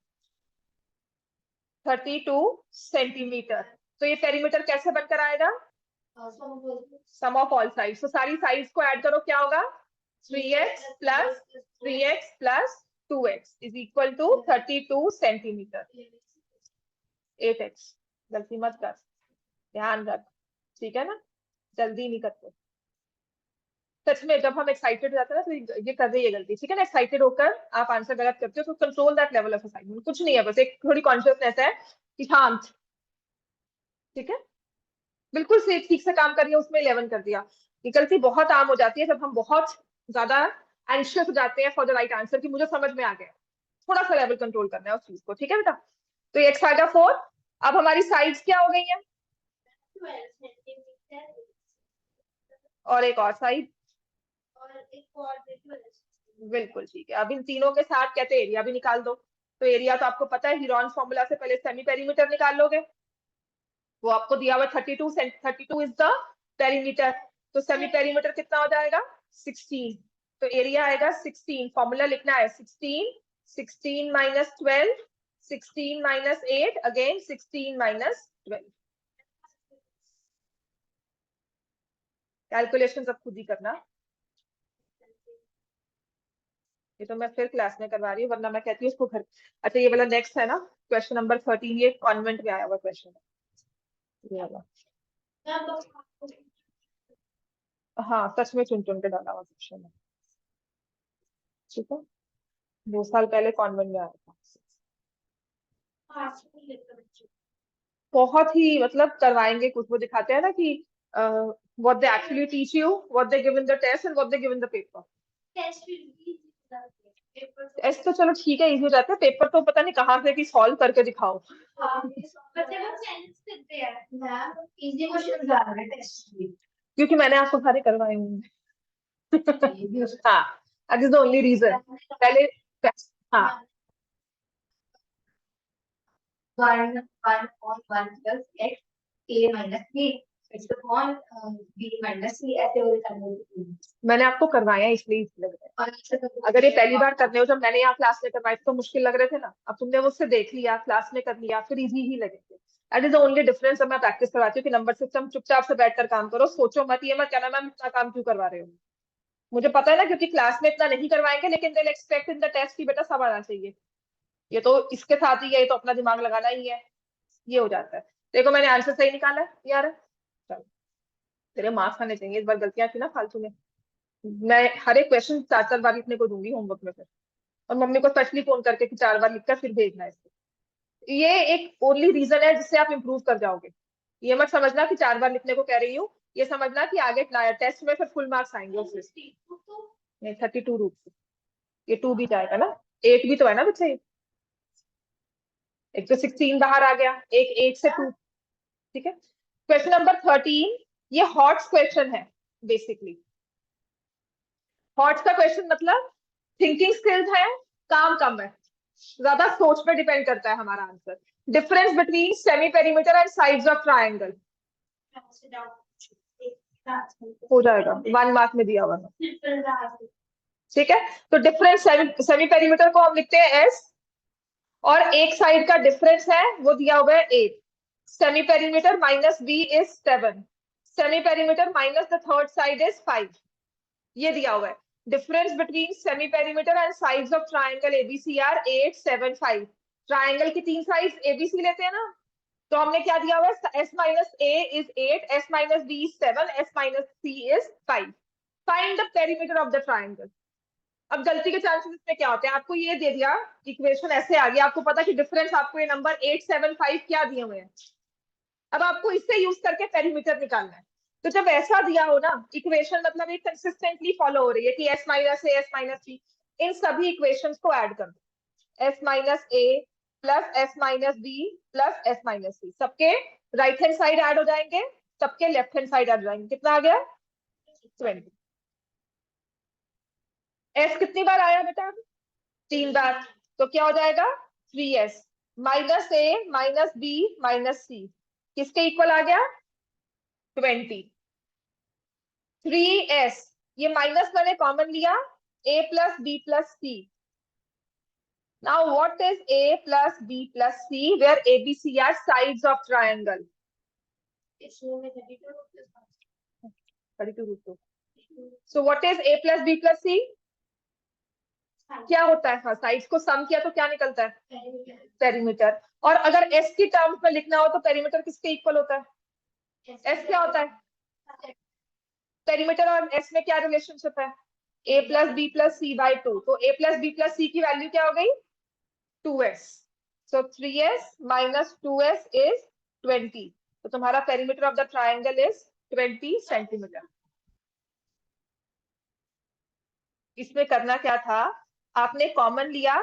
32 सेंटीमीटर। तो ये पेरीमीटर कैसे बनकर आएगा सम ऑफ ऑल साइड्स। तो सारी साइड्स को ऐड करो, क्या होगा 3x plus 3x plus 2x is equal to 32 centimetre. 8x, गलती मत कर, ध्यान रख, ठीक है ना, जल्दी नहीं करते। सच में जब हम एक्साइटेड हो जाते हैं ना तो ये कर रही है गलती, ठीक है ना, एक्साइटेड होकर आप आंसर गलत करते हो तो control that level of excitement, कुछ नहीं है, बस एक थोड़ी कॉन्शियसनेस है कि शांत, ठीक है, बिल्कुल से ठीक से काम करिए, उसमें 11 कर दिया। ये गलती बहुत आम हो जाती है जब हम बहुत ज्यादा एंशियस हो जाते हैं फॉर द राइट आंसर, कि मुझे समझ में आ गया, थोड़ा सा लेवल कंट्रोल करना है उस चीज को, ठीक है बेटा। तो ये x आएगा 4। अब हमारी साइड्स क्या हो गई हैं, और एक और साइड, बिल्कुल ठीक है। अब इन तीनों के साथ कहते हैं एरिया भी निकाल दो। तो एरिया तो आपको पता है, हीरॉन्स फॉर्मूला से पहले सेमी पेरीमीटर निकाल लोगे, वो आपको दिया हुआ 32 32 इज द पेरीमीटर, तो सेमी पेरीमीटर कितना हो जाएगा 16, तो एरिया आएगा 16। फॉर्मूला लिखना है 16, 16 minus 12, 16 minus 8, again 16 minus 12। Calculation सब खुद ही करना, ये तो मैं फिर क्लास में करवा रही हूँ, वरना मैं कहती हूँ उसको घर। अच्छा ये वाला नेक्स्ट है ना, क्वेश्चन नंबर 13, ये कॉन्वेंट में आया हुआ क्वेश्चन है ये वाला। हाँ सच में चुन चुन के डाला हुआ क्वेश्चन है, ठीक है, 2 साल पहले कॉन्वेंट में आया था। बहुत ही मतलब करवाएंगे कुछ, वो दिखाते हैं ना कि what they actually teach you, what they give in the test and what they give in the paper. Test तो चलो ठीक है, इजी हो जाता है, पेपर तो पता नहीं कहाँ से कि सॉल्व करके दिखाओ। क्योंकि मैंने आपको सारे करवाए हुए हाँ, that is the only reason. पहले हाँ 1 1 on 1 plus x a minus b x upon b minus c ऐसे वो करने मैंने आपको करवाया है इसलिए इजी लग रहा है। अगर ये पहली बार करने हो, जब मैंने यहाँ क्लास में करवाए तो मुश्किल लग रहे थे ना, अब तुमने मुझसे देख लिया, क्लास में कर लिया, फिर इजी ही लगेंगे। That is the only difference. मैं प्रैक्टिस करवाती हूँ कि नंबर सिस्टम चुपचाप से बैठकर काम करो, सोचो मत, ये मत कहना मैम इतना काम क्यों करवा रहे हो। मुझे पता है ना, क्योंकि क्लास में इतना नहीं करवाएंगे, लेकिन they expect in the test की बेटा सब आना चाहिए, ये तो इसके साथ ही है, ये तो अपना दिमाग लगाना ही है, ये हो जाता है। देखो मैंने आंसर सही निकाला है यार, चलो तेरे मार्क्स आने चाहिए, इस बार गलतियां थी ना फालतू में। मैं हर एक क्वेश्चन 4 4 बार लिखने को दूंगी होमवर्क में फिर, और मम्मी को स्पेशली फोन करके कि 4 बार लिखकर फिर भेजना है इसको। ये एक ओनली रीजन है जिससे आप इंप्रूव कर जाओगे। ये मत समझना कि 4 बार लिखने को कह रही हूँ, ये समझना कि आगे टेस्ट में फिर फुल मार्क्स आएंगे उससे। नहीं 32 रूप से, ये 2 भी जाएगा ना, 8 भी तो है ना बच्चे, एक तो 16 बाहर आ गया, एक 8 से 2, ठीक है। क्वेश्चन नंबर 13, ये हॉट्स क्वेश्चन है बेसिकली। हॉट्स का क्वेश्चन मतलब थिंकिंग स्किल्स है, काम कम है, ज्यादा सोच पे डिपेंड करता है हमारा answer. Difference between semi perimeter and sides of triangle हो जाएगा, 1 मार्क में दिया हुआ, ठीक है। तो डिफरेंस सेमी पेरीमीटर को हम लिखते हैं एस, और एक साइड का डिफरेंस है वो दिया हुआ है 8। Semi perimeter minus B is 7, semi perimeter minus the third side is 5, ये दिया हुआ है। Difference between semi perimeter and sides of triangle ABC are 8 7 5। Triangle की 3 साइड्स एबीसी लेते हैं ना, तो हमने क्या दिया हुआ है, S minus A is 8, S minus B is 7, S minus C is 5। Find the perimeter of the triangle. अब गलती के चांसेस इसमें क्या होते हैं, आपको ये दे दिया, इक्वेशन ऐसे आ गया, आपको पता कि डिफरेंस आपको ये नंबर 8 7 5 क्या दिए हुए हैं, अब आपको इससे यूज करके पेरीमीटर निकालना है। तो जब ऐसा दिया हो ना इक्वेशन, मतलब ये कंसिस्टेंटली फॉलो हो रही है कि S minus A S minus C, इन सभी इक्वेशंस को ऐड कर दो, S minus A plus S minus B plus S minus C, सबके राइट हैंड साइड ऐड हो जाएंगे, सबके लेफ्ट हैंड साइड ऐड हो जाएंगे। कितना आ गया 20। एस कितनी बार आया बेटा 3 बार, तो क्या हो जाएगा 3s माइनस ए माइनस बी माइनस सी किसके इक्वल आ गया 20। 3s ये माइनस मैंने कॉमन लिया a plus B plus C. Now what is a plus B plus C where a b c are sides of triangle. 32 root 2। So what is a plus B plus C क्या होता है। हाँ साइड्स को सम किया तो क्या निकलता है पेरीमीटर। और अगर s की टर्म्स में लिखना हो तो पेरीमीटर किसके इक्वल होता है s क्या होता है पेरीमीटर और s में क्या रिलेशनशिप है a plus B plus C by 2। तो a plus B plus C की वैल्यू क्या हो गई 2s। So 3s minus 2s is 20। तो तुम्हारा perimeter of the triangle is 20 centimetre. इसमें करना क्या था आपने कॉमन लिया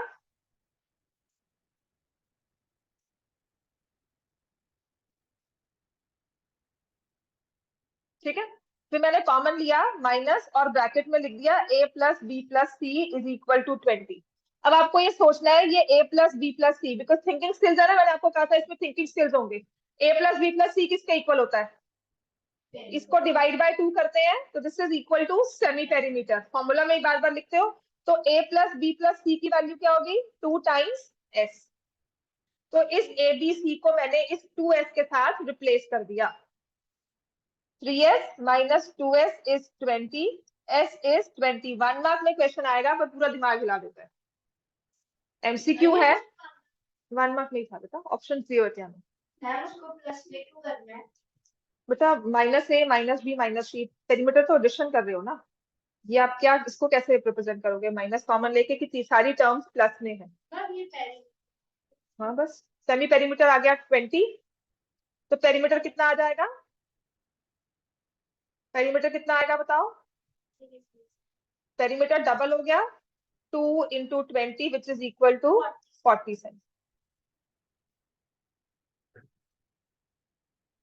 ठीक है। फिर मैंने कॉमन लिया माइनस और ब्रैकेट में लिख दिया a plus B plus C is equal to 20। अब आपको ये सोचना है ये a plus B plus C because thinking skills है ना मैंने आपको कहा था इसमें थिंकिंग स्किल्स होंगे। a plus B plus C किसके इक्वल होता है इसको डिवाइड बाय 2 करते हैं तो this is equal to semi perimeter. Formula में बार बार लिखते हो तो a plus B plus C की वैल्यू क्या होगी 2 टाइम्स s। तो इस a b c को मैंने इस 2s के साथ रिप्लेस कर दिया। 3s minus 2s is 20 s is 20। 1 mark में क्वेश्चन आएगा पर पूरा दिमाग हिला देता है एमसीक्यू है 1 मार्क नहीं था बेटा ऑप्शन सी होते हैं उसको प्लस में क्यों करना है बेटा माइनस ए माइनस बी माइनस सी पेरीमीटर तो एडिशन कर रहे हो ना। ये आप क्या इसको कैसे रिप्रेजेंट करोगे माइनस कॉमन लेके कि सारी टर्म्स प्लस में है। हाँ बस सेमी पेरीमीटर आ गया 20। तो पेरीमीटर कितना आ जाएगा पेरीमीटर कितना आएगा बताओ पेरीमीटर डबल हो गया 2 into 20 which is equal to 40 cent.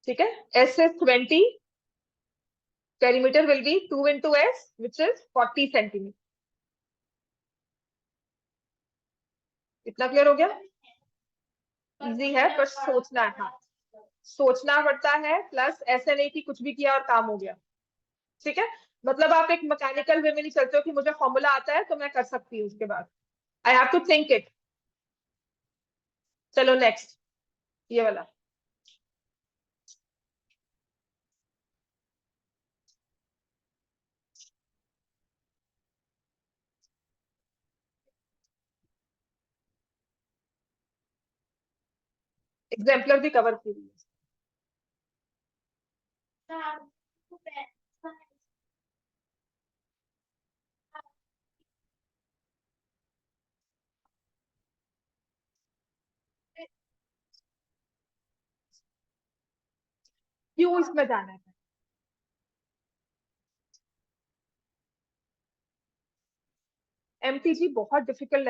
ठीक है s is 20 perimeter will be 2 into s which is 40 centimeter। इतना क्लियर हो गया इजी है पर सोचना है। हाँ सोचना पड़ता है प्लस ऐसे नहीं कि कुछ भी किया और काम हो गया। ठीक है मतलब आप एक मैकेनिकल वे में नहीं चलते हो कि मुझे फॉर्मूला आता है तो मैं कर सकती हूँ उसके बाद I have to think it. चलो नेक्स्ट ये वाला एग्जाम्पलर भी कवर की हुई है। क्यों इसमें जाना है एमटीजी बहुत डिफिकल्ट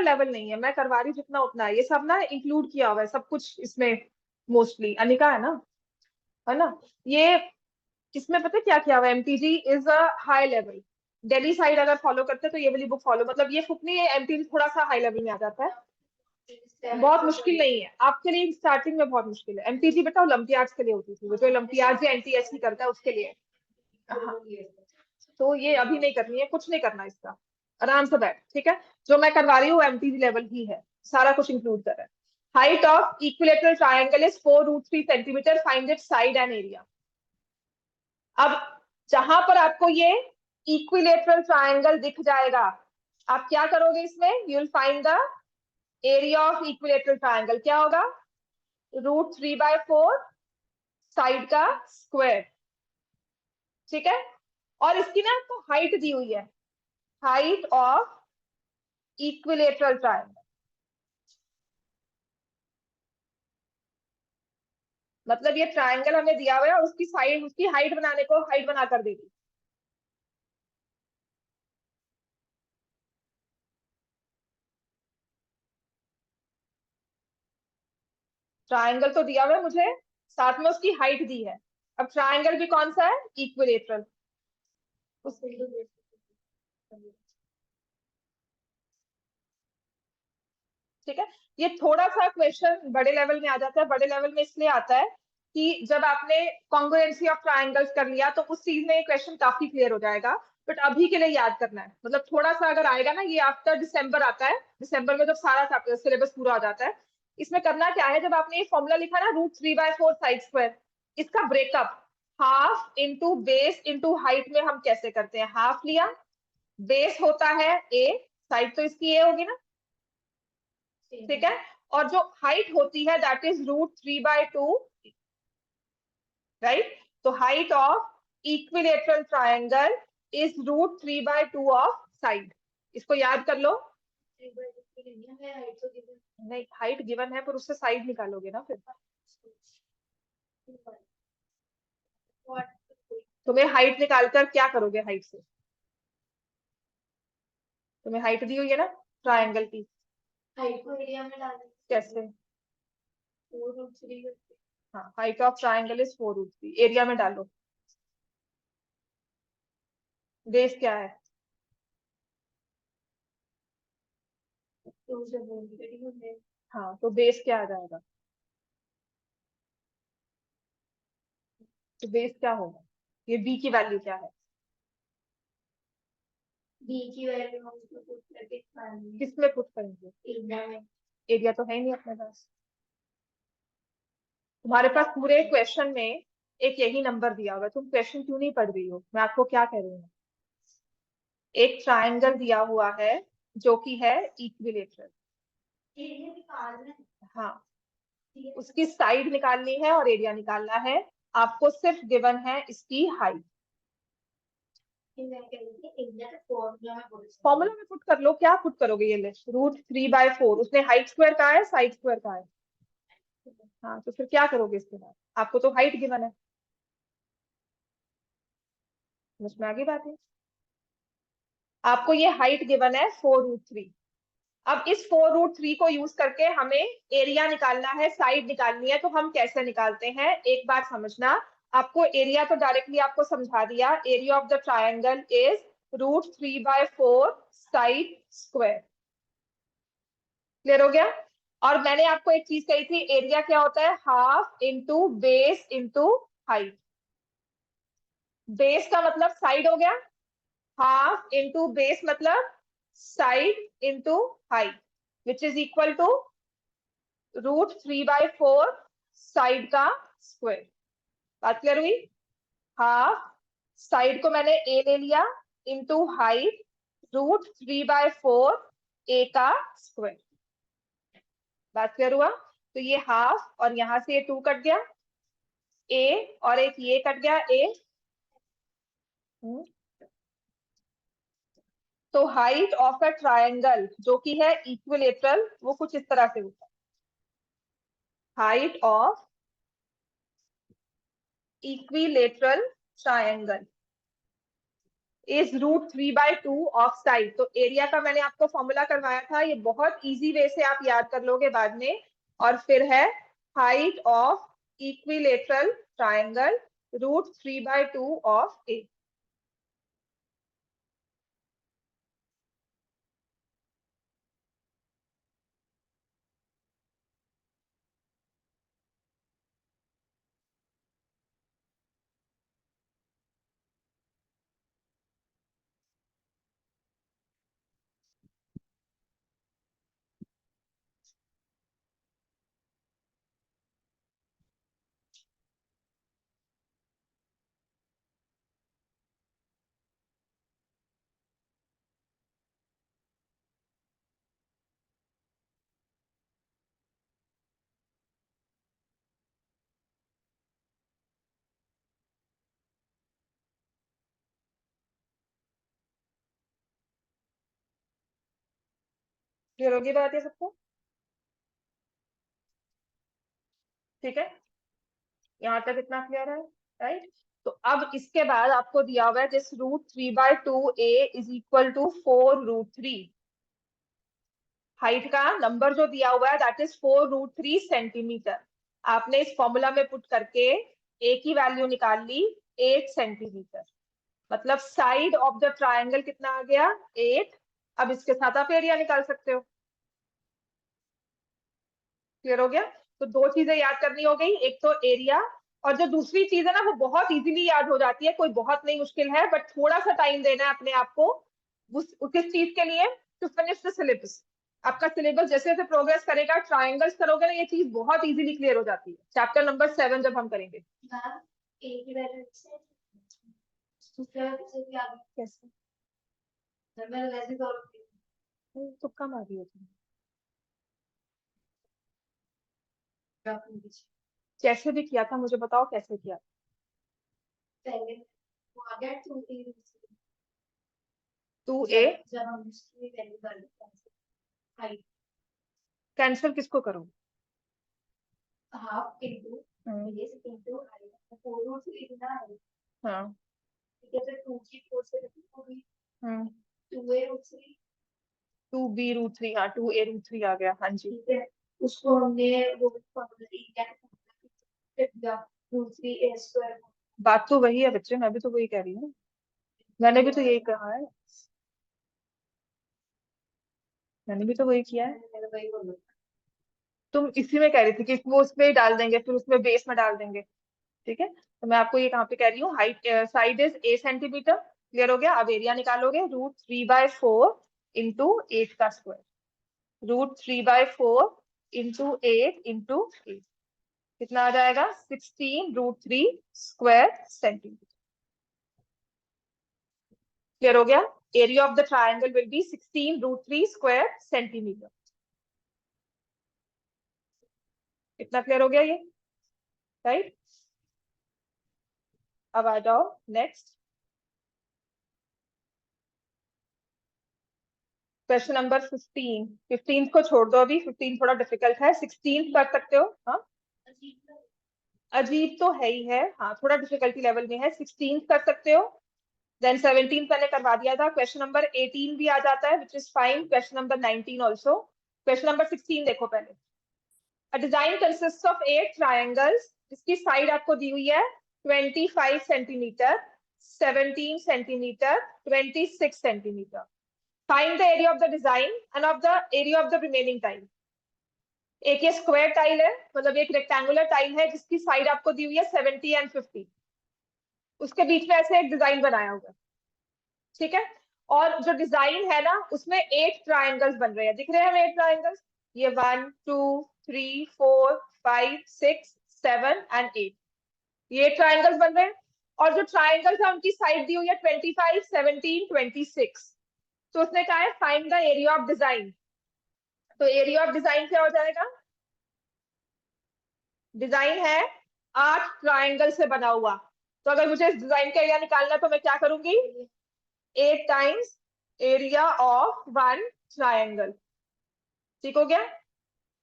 लेवल नहीं है मैं करवा रही जितना उतना है। ये सब ना इंक्लूड किया हुआ है सब कुछ इसमें मोस्टली अनिका है ना ये इसमें पता है क्या किया हुआ है MTG is a high level. Delhi side अगर फॉलो करते हैं तो ये वाली बुक फॉलो मतलब ये बुक नहीं है एमटीजी थोड़ा सा हाई लेवल में आ जाता है। बहुत मुश्किल नहीं है आपके लिए स्टार्टिंग में बहुत मुश्किल है एमटीजी बेटा ओलंपियाड्स के लिए होती थी वो जो ओलंपियाड या एनटीएससी करता है उसके लिए। हाँ तो ये अभी नहीं करनी है कुछ नहीं करना इसका आराम से बैठ ठीक है। जो मैं करवा रही हूँ एमटीजी लेवल ही है सारा कुछ इंक्लूड कर रहा है। Height of equilateral triangle is 4√3 centimetre find its side and area. अब जहां पर आपको ये इक्विलेटरल ट्रायंगल दिख जाएगा आप क्या करोगे इसमें you will find the area of equilateral triangle क्या होगा √3/4 साइड का स्क्वायर। ठीक है और इसकी ना आपको हाइट दी हुई है हाइट ऑफ इक्विलेटरल ट्रायंगल मतलब ये ट्रायंगल हमें दिया हुआ है और उसकी साइड उसकी हाइट बनाने को हाइट बना कर दे दी। ट्रायंगल तो दिया हुआ है मुझे साथ में उसकी हाइट दी है। अब ट्रायंगल भी कौन सा है इक्विलेटरल ठीक है। ये थोड़ा सा क्वेश्चन बड़े लेवल में आ जाता है। बड़े लेवल में इसलिए आता है कि जब आपने कॉन्ग्रुएंसी ऑफ ट्रायंगल्स कर लिया तो उस चीज में ये क्वेश्चन काफी क्लियर हो जाएगा। बट अभी के लिए याद करना है, मतलब थोड़ा सा अगर आएगा ना, ये आफ्टर दिसंबर आता है, दिसंबर में जब सारा सिलेबस पूरा हो जाता है। इसमें करना क्या है, जब आपने ये फॉर्मूला लिखा ना √3/4 साइड स्क्वायर, इसका breakup half into base into height में हम कैसे करते हैं। हाफ लिया, बेस होता है a, साइड तो इसकी a होगी ना, ठीक है। और जो हाइट होती है दैट इज √3/2, राइट। तो height of equilateral triangle is √3/2 of side. इसको याद कर लो। नहीं, हाइट गिवन है पर उससे साइड निकालोगे ना फिर। तुम्हें हाइट निकालकर क्या करोगे हाइट से? तुम्हें हाइट दी हुई है ना ट्रायंगल की, हाइट को एरिया में डाल कैसे? 4√3 हाँ, height of triangle is 4√3, area में डालो। बेस क्या है? हाँ, तो बेस क्या आ जाएगा? तो बेस क्या होगा? ये बी की वैल्यू क्या है? बी की वैल्यू हम उसको पुट करके निकालेंगे किसमें पुट करेंगे? एरिया में। एरिया तो है ही नहीं अपने पास। तुम्हारे पास पूरे क्वेश्चन में एक यही नंबर दिया हुआ है, तुम क्वेश्चन क्यों नहीं पढ़ रही हो? मैं आपको क्या कह रही हूँ, एक ट्रायंगल दिया हुआ है जो कि है इक्विलेटरल। एरिया निकालना है। हाँ, उसकी साइड निकालनी है और एरिया निकालना है। आपको सिर्फ गिवन है इसकी हाइट। फॉर्मूला में पुट कर लो। क्या पुट करोगे? ये लिस्ट √3/4, उसने हाइट स्क्वायर कहा है, साइड स्क्वायर कहा है। हाँ, तो फिर क्या करोगे इसके बाद? आपको तो हाइट गिवन है। समझ में आ गई बात है? आपको ये हाइट गिवन है 4√3। अब इस 4√3 को यूज करके हमें एरिया निकालना है, साइड निकालनी है। तो हम कैसे निकालते हैं, एक बात समझना। आपको एरिया तो डायरेक्टली आपको समझा दिया, area of the triangle is √3/4 side square. Clear हो गया? और मैंने आपको एक चीज कही थी, एरिया क्या होता है? Half into base into height. Base का मतलब साइड हो गया, हाफ इंटू बेस मतलब side into height, which is equal to √3/4 side का स्क्वायर। बात क्लियर हुई? हाफ, साइड को मैंने a ले लिया, इंटू हाइट √3/4 a का स्क्वायर। बात क्लियर हुआ? तो ये हाफ और यहां से ये 2 कट गया, a और एक ये कट गया a। तो हाइट ऑफ अ ट्रायंगल जो कि है इक्विलेटरल, वो कुछ इस तरह से होता है। Height of equilateral triangle is √3/2 of side. तो एरिया का मैंने आपको फॉर्मूला करवाया था, ये बहुत इजी वे से आप याद कर लोगे बाद में। और फिर है height of equilateral triangle √3/2 of A. Clear होगी बात ये सबको? ठीक है, यहाँ तक इतना क्लियर है, राइट। तो अब इसके बाद आपको दिया हुआ है this √3/2a is equal to 4√3। Height का नंबर जो दिया हुआ है दैट इज 4√3 सेंटीमीटर। आपने इस फॉर्मूला में पुट करके a की वैल्यू निकाल ली 8 सेंटीमीटर। मतलब साइड ऑफ द ट्रायंगल कितना आ गया? 8। अब इसके साथ आप एरिया निकाल सकते हो। क्लियर हो गया? तो दो चीजें याद करनी हो गई, एक तो एरिया, और जो दूसरी चीज है ना वो बहुत इजीली याद हो जाती है, कोई बहुत नहीं मुश्किल है, बट थोड़ा सा टाइम देना है अपने आप को किस चीज के लिए, टू फिनिश द सिलेबस। आपका सिलेबस जैसे जैसे प्रोग्रेस करेगा, ट्राइंगल्स करोगे ना, ये चीज बहुत इजीली क्लियर हो जाती है। चैप्टर नंबर 7 जब हम करेंगे। मैम ए की वैल्यू से दूसरे वाले से भी आगे कैसे? मैं वैसे तो तुक्का मारी हो तुम। कैसे भी किया था मुझे बताओ, कैसे किया? पहले वो आ गया 2a 2a जब हम उसकी वैल्यू कर लेते हैं हाइट कैंसिल किसको करूं? Half into base into height 4 root 3 ना है हाँ। ठीक है, तो 2 की 4 से होगी 2a रूट 3 2b√3, हाँ 2a√3 आ गया, हाँ जी। ठीक है, उसको हमने वो फॉर्मूला दिया रूट 3a स्क्वायर। बात तो वही है बच्चे, मैं भी तो वही कह रही हूँ, मैंने भी तो यही कहा है, मैंने भी तो वही किया है। मैंने वही बोला तुम इसी में कह रही थी कि वो उसमें ही डाल देंगे, फिर उसमें बेस में डाल देंगे। ठीक है, तो मैं आपको ये कहाँ पे कह रही हूँ, height side is 8 centimetre. Clear हो गया? अब एरिया निकालोगे, √3/4 इंटू 8 का स्क्वायर, √3/4 इंटू 8 इंटू 8, कितना आ जाएगा? 16√3 स्क्वायर सेंटीमीटर। क्लियर हो गया? Area of the triangle will be 16√3 square centimetre. इतना क्लियर हो गया ये? राइट, अब आ जाओ नेक्स्ट क्वेश्चन नंबर 15। 15 को छोड़ दो अभी, 15 थोड़ा डिफिकल्ट है, 16 कर सकते हो। हाँ, अजीब तो है ही है, हाँ थोड़ा डिफिकल्टी लेवल में है, 16 कर सकते हो। देन 17 मैंने करवा दिया था, क्वेश्चन नंबर 18 भी आ जाता है, which is fine, question number 19 also. Question number 16 देखो पहले। अ डिजाइन कंसिस्ट ऑफ 8 ट्राइंगल्स, जिसकी साइड आपको दी हुई है 25 centimetre, 17 centimetre, 26 centimetre. Find the area of the design end of the area of the remaining tile. एक ये स्क्वायर टाइल है, मतलब एक रेक्टेंगुलर टाइल है जिसकी साइड आपको दी हुई है 70 एंड 50, उसके बीच में ऐसे एक डिजाइन बनाया हुआ है। ठीक है, और जो डिजाइन है ना उसमें 8 ट्राइंगल्स बन रहे हैं, दिख रहे हैं हमें 8 ट्राइंगल्स, ये 1 2 3 4 5 6 7 एंड 8, ये ट्राइंगल्स बन रहे हैं। और जो ट्राइंगल्स है उनकी साइड दी हुई है 25 17 26। तो उसने कहा है find the area of design. तो एरिया ऑफ डिजाइन क्या हो जाएगा? डिजाइन है 8 ट्राइंगल से बना हुआ, तो अगर मुझे इस डिजाइन का एरिया निकालना तो मैं क्या करूंगी? 8 टाइम्स एरिया ऑफ 1 ट्राइंगल। ठीक हो गया?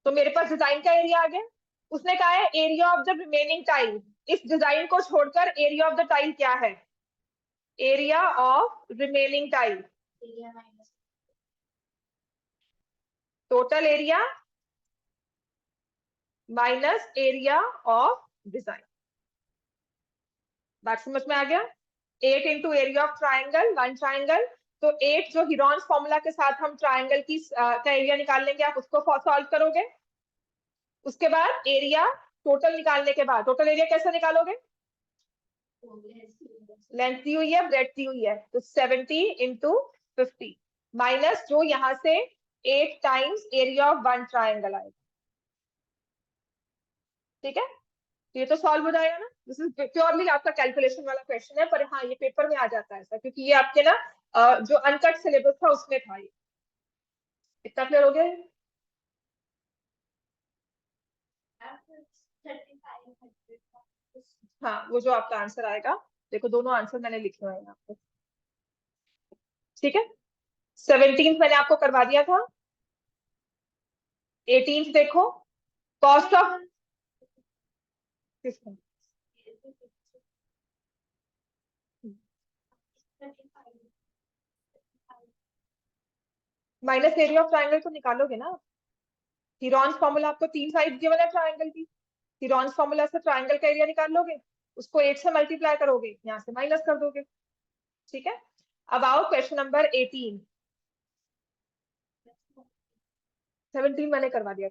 तो मेरे पास डिजाइन का एरिया आ गया। उसने कहा है area of the remaining tile, इस डिजाइन को छोड़कर एरिया ऑफ द टाइल क्या है? Area of remaining tile, area minus total area minus area of design. बात समझ में आ गया? 8 into area of triangle, 1 triangle, तो 8 जो हिरॉन्स फॉर्मूला के साथ हम ट्राइंगल की का एरिया निकाल लेंगे, आप उसको सॉल्व करोगे। उसके बाद एरिया टोटल निकालने के बाद, टोटल एरिया कैसे निकालोगे? लेंथ दी हुई है, ब्रेड्थ दी हुई है, तो 70 इंटू 50 माइनस जो यहां से 8 टाइम्स एरिया ऑफ 1 ट्राइंगल आएगा। ठीक है, तो ये तो सॉल्व हो जाएगा ना। दिस इज प्योरली आपका कैलकुलेशन वाला क्वेश्चन है, पर हाँ ये पेपर में आ जाता है ऐसा, क्योंकि ये आपके ना जो अनकट सिलेबस था उसमें था ये। इतना क्लियर हो गया? हाँ, वो जो आपका आंसर आएगा, देखो दोनों आंसर मैंने लिखे हुए हैं यहाँ पे। ठीक है, 17 मैंने आपको करवा दिया था, 18 देखो, कॉस्ट ऑफ किसका, माइनस एरिया ऑफ ट्राइंगल तो निकालोगे ना। हिरॉन्स फॉर्मूला आपको 3 साइड गिवन है ट्राइंगल की, हिरॉन्स फॉर्मूला से ट्राइंगल का एरिया निकाल लोगे, उसको 8 से मल्टीप्लाई करोगे, यहाँ से माइनस कर दोगे। ठीक है, अब आओ क्वेश्चन नंबर 18। 17 मैंने करवा दिया।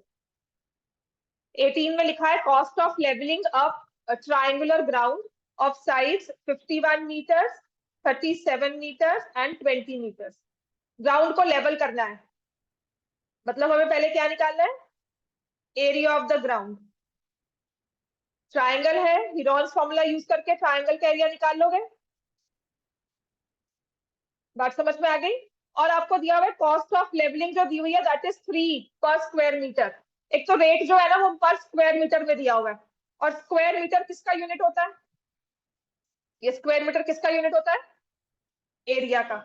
18 में लिखा है cost of levelling up triangular ground of sides 51 metres, 37 metres and 20 metres. Ground को लेवल करना है, मतलब हमें पहले क्या निकालना है, area of the ground. Triangle है, हिरॉन्स फॉर्मूला यूज करके ट्राइंगल का एरिया निकाल लोगे। बात समझ में आ गई। और आपको दिया हुआ है कॉस्ट ऑफ लेवलिंग जो दी हुई है दैट इज 3 पर स्क्वायर मीटर। एक तो रेट जो है ना वो पर स्क्वायर मीटर में दिया हुआ है, और स्क्वायर मीटर किसका यूनिट होता है, ये स्क्वायर मीटर किसका यूनिट होता है, एरिया का।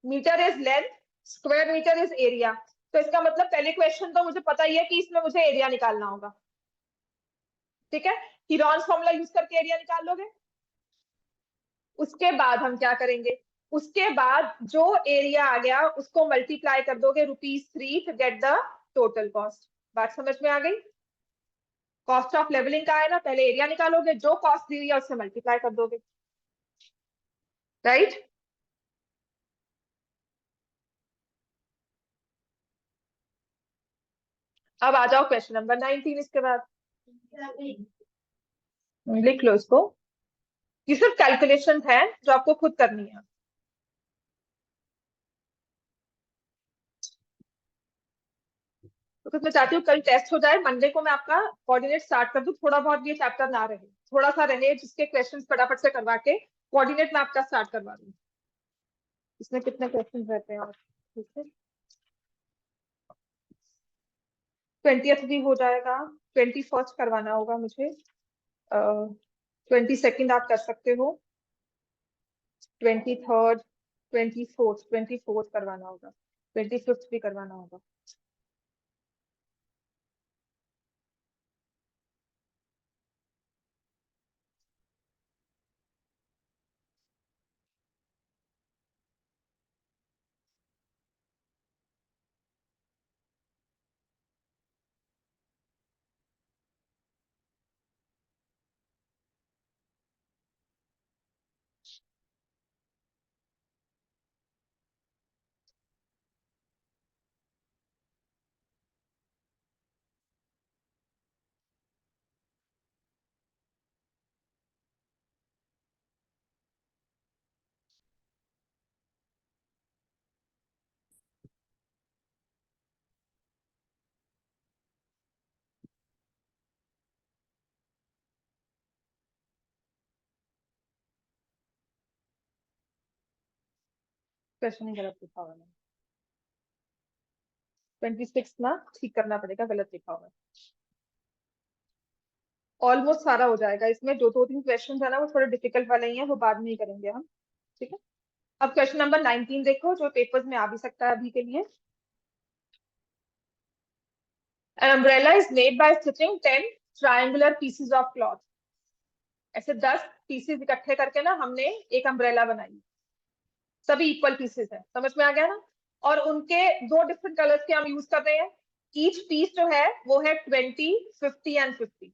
Metre is length, square metre is area. तो इसका मतलब पहले क्वेश्चन तो मुझे पता ही है कि इसमें मुझे एरिया निकालना होगा, ठीक है। हिरॉन्स फॉर्मूला यूज करके एरिया निकाल लोगे। उसके बाद हम क्या करेंगे, उसके बाद जो एरिया आ गया उसको मल्टीप्लाई कर दोगे ₹3 to get the total cost. बात समझ में आ गई। कॉस्ट ऑफ लेवलिंग का है ना, पहले एरिया निकालोगे, जो कॉस्ट दी हुई है उससे मल्टीप्लाई कर दोगे, राइट। अब आ जाओ क्वेश्चन नंबर 19। इसके बाद लिख लो इसको, ये सिर्फ कैलकुलेशन है जो आपको खुद करनी है। तो मैं चाहती हूँ कल टेस्ट हो जाए, मंडे को मैं आपका कोऑर्डिनेट स्टार्ट कर दूं, थोड़ा बहुत ये चैप्टर ना रहे, थोड़ा सा रहे जिसके क्वेश्चंस फटाफट से करवा के कोऑर्डिनेट में आपका स्टार्ट करवा दूं। इसमें कितने क्वेश्चन रहते हैं, और ठीक है 20th भी हो जाएगा, 21st करवाना होगा मुझे, 22nd आप कर सकते हो, 23rd, 24th करवाना होगा, 25th भी करवाना होगा। क्वेश्चन ही गलत लिखा हुआ है, 26 ना ठीक करना पड़ेगा, गलत लिखा हुआ है। ऑलमोस्ट सारा हो जाएगा इसमें, जो 2-3 क्वेश्चन है ना वो थोड़े डिफिकल्ट वाले ही हैं, वो बाद में ही करेंगे हम, ठीक है। अब क्वेश्चन नंबर 19 देखो, जो पेपर्स में आ भी सकता है अभी के लिए। An umbrella is made by stitching 10 triangular pieces of cloth. ऐसे 10 पीसेस इकट्ठे करके ना हमने एक अम्ब्रेला बनाई, सभी इक्वल पीसेस है, समझ में आ गया ना। और उनके 2 डिफरेंट कलर्स के हम यूज कर रहे हैं। ईच पीस जो है वो है 20, 50 एंड 50।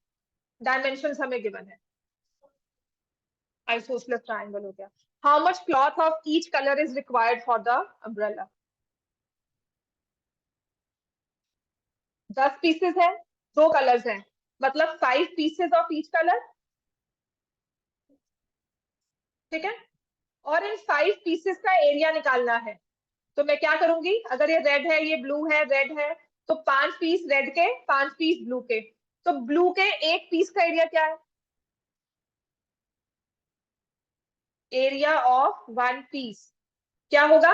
डायमेंशन हमें गिवन है, आइसोसेलेस ट्राइंगल हो गया। How much cloth of each colour is required for the umbrella. 10 pieces है, 2 कलर्स हैं, मतलब 5 पीसेस ऑफ ईच कलर, ठीक है। और इन 5 पीसेस का एरिया निकालना है। तो मैं क्या करूंगी, अगर ये रेड है, ये ब्लू है, रेड है, तो 5 पीस रेड के, 5 पीस ब्लू के। तो ब्लू के एक पीस का एरिया क्या है, एरिया ऑफ 1 पीस क्या होगा,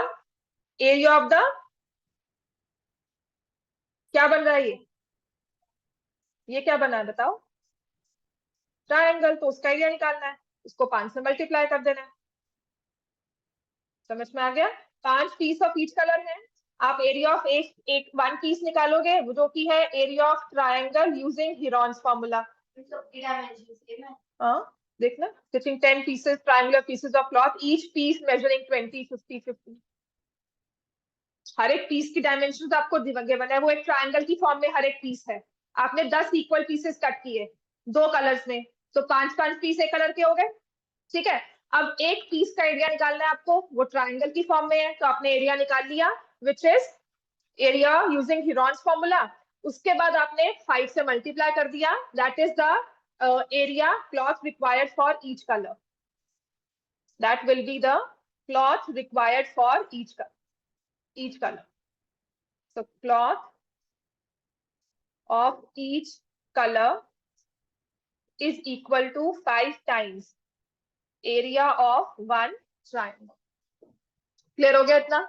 एरिया ऑफ द, क्या बन रहा है ये क्या बना है बताओ, ट्राइंगल। तो उसका एरिया निकालना है, इसको 5 से मल्टीप्लाई कर देना है, समझ में आ गया। 5 पीस ऑफ ईच कलर है, आप एरिया ऑफ एक 1 पीस निकालोगे जो कि है area of triangle using Heron's formula. हाँ देखना, stitching 10 pieces triangular pieces of cloth, each piece measuring 20, 50, 50। हर एक पीस की डायमेंशन आपको गिवन है, वो एक ट्राइंगल की फॉर्म में हर एक पीस है। आपने 10 इक्वल पीसेस कट किए 2 कलर्स में, तो 5-5 पीस एक कलर के हो गए, ठीक है। अब एक पीस का एरिया निकालना है आपको, वो ट्राइंगल की फॉर्म में है, तो आपने एरिया निकाल लिया, which is area using Heron's formula. उसके बाद आपने 5 से मल्टीप्लाई कर दिया, that is the area cloth required for each colour, that will be the cloth required for each colour. So cloth of each color is equal to 5 times area of one triangle. Clear हो गया इतना?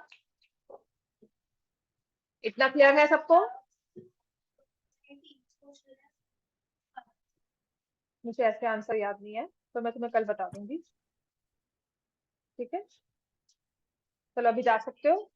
इतना क्लियर है सबको? मुझे ऐसे आंसर याद नहीं है, तो मैं तुम्हें कल बता दूंगी. ठीक है, चलो अभी जा सकते हो.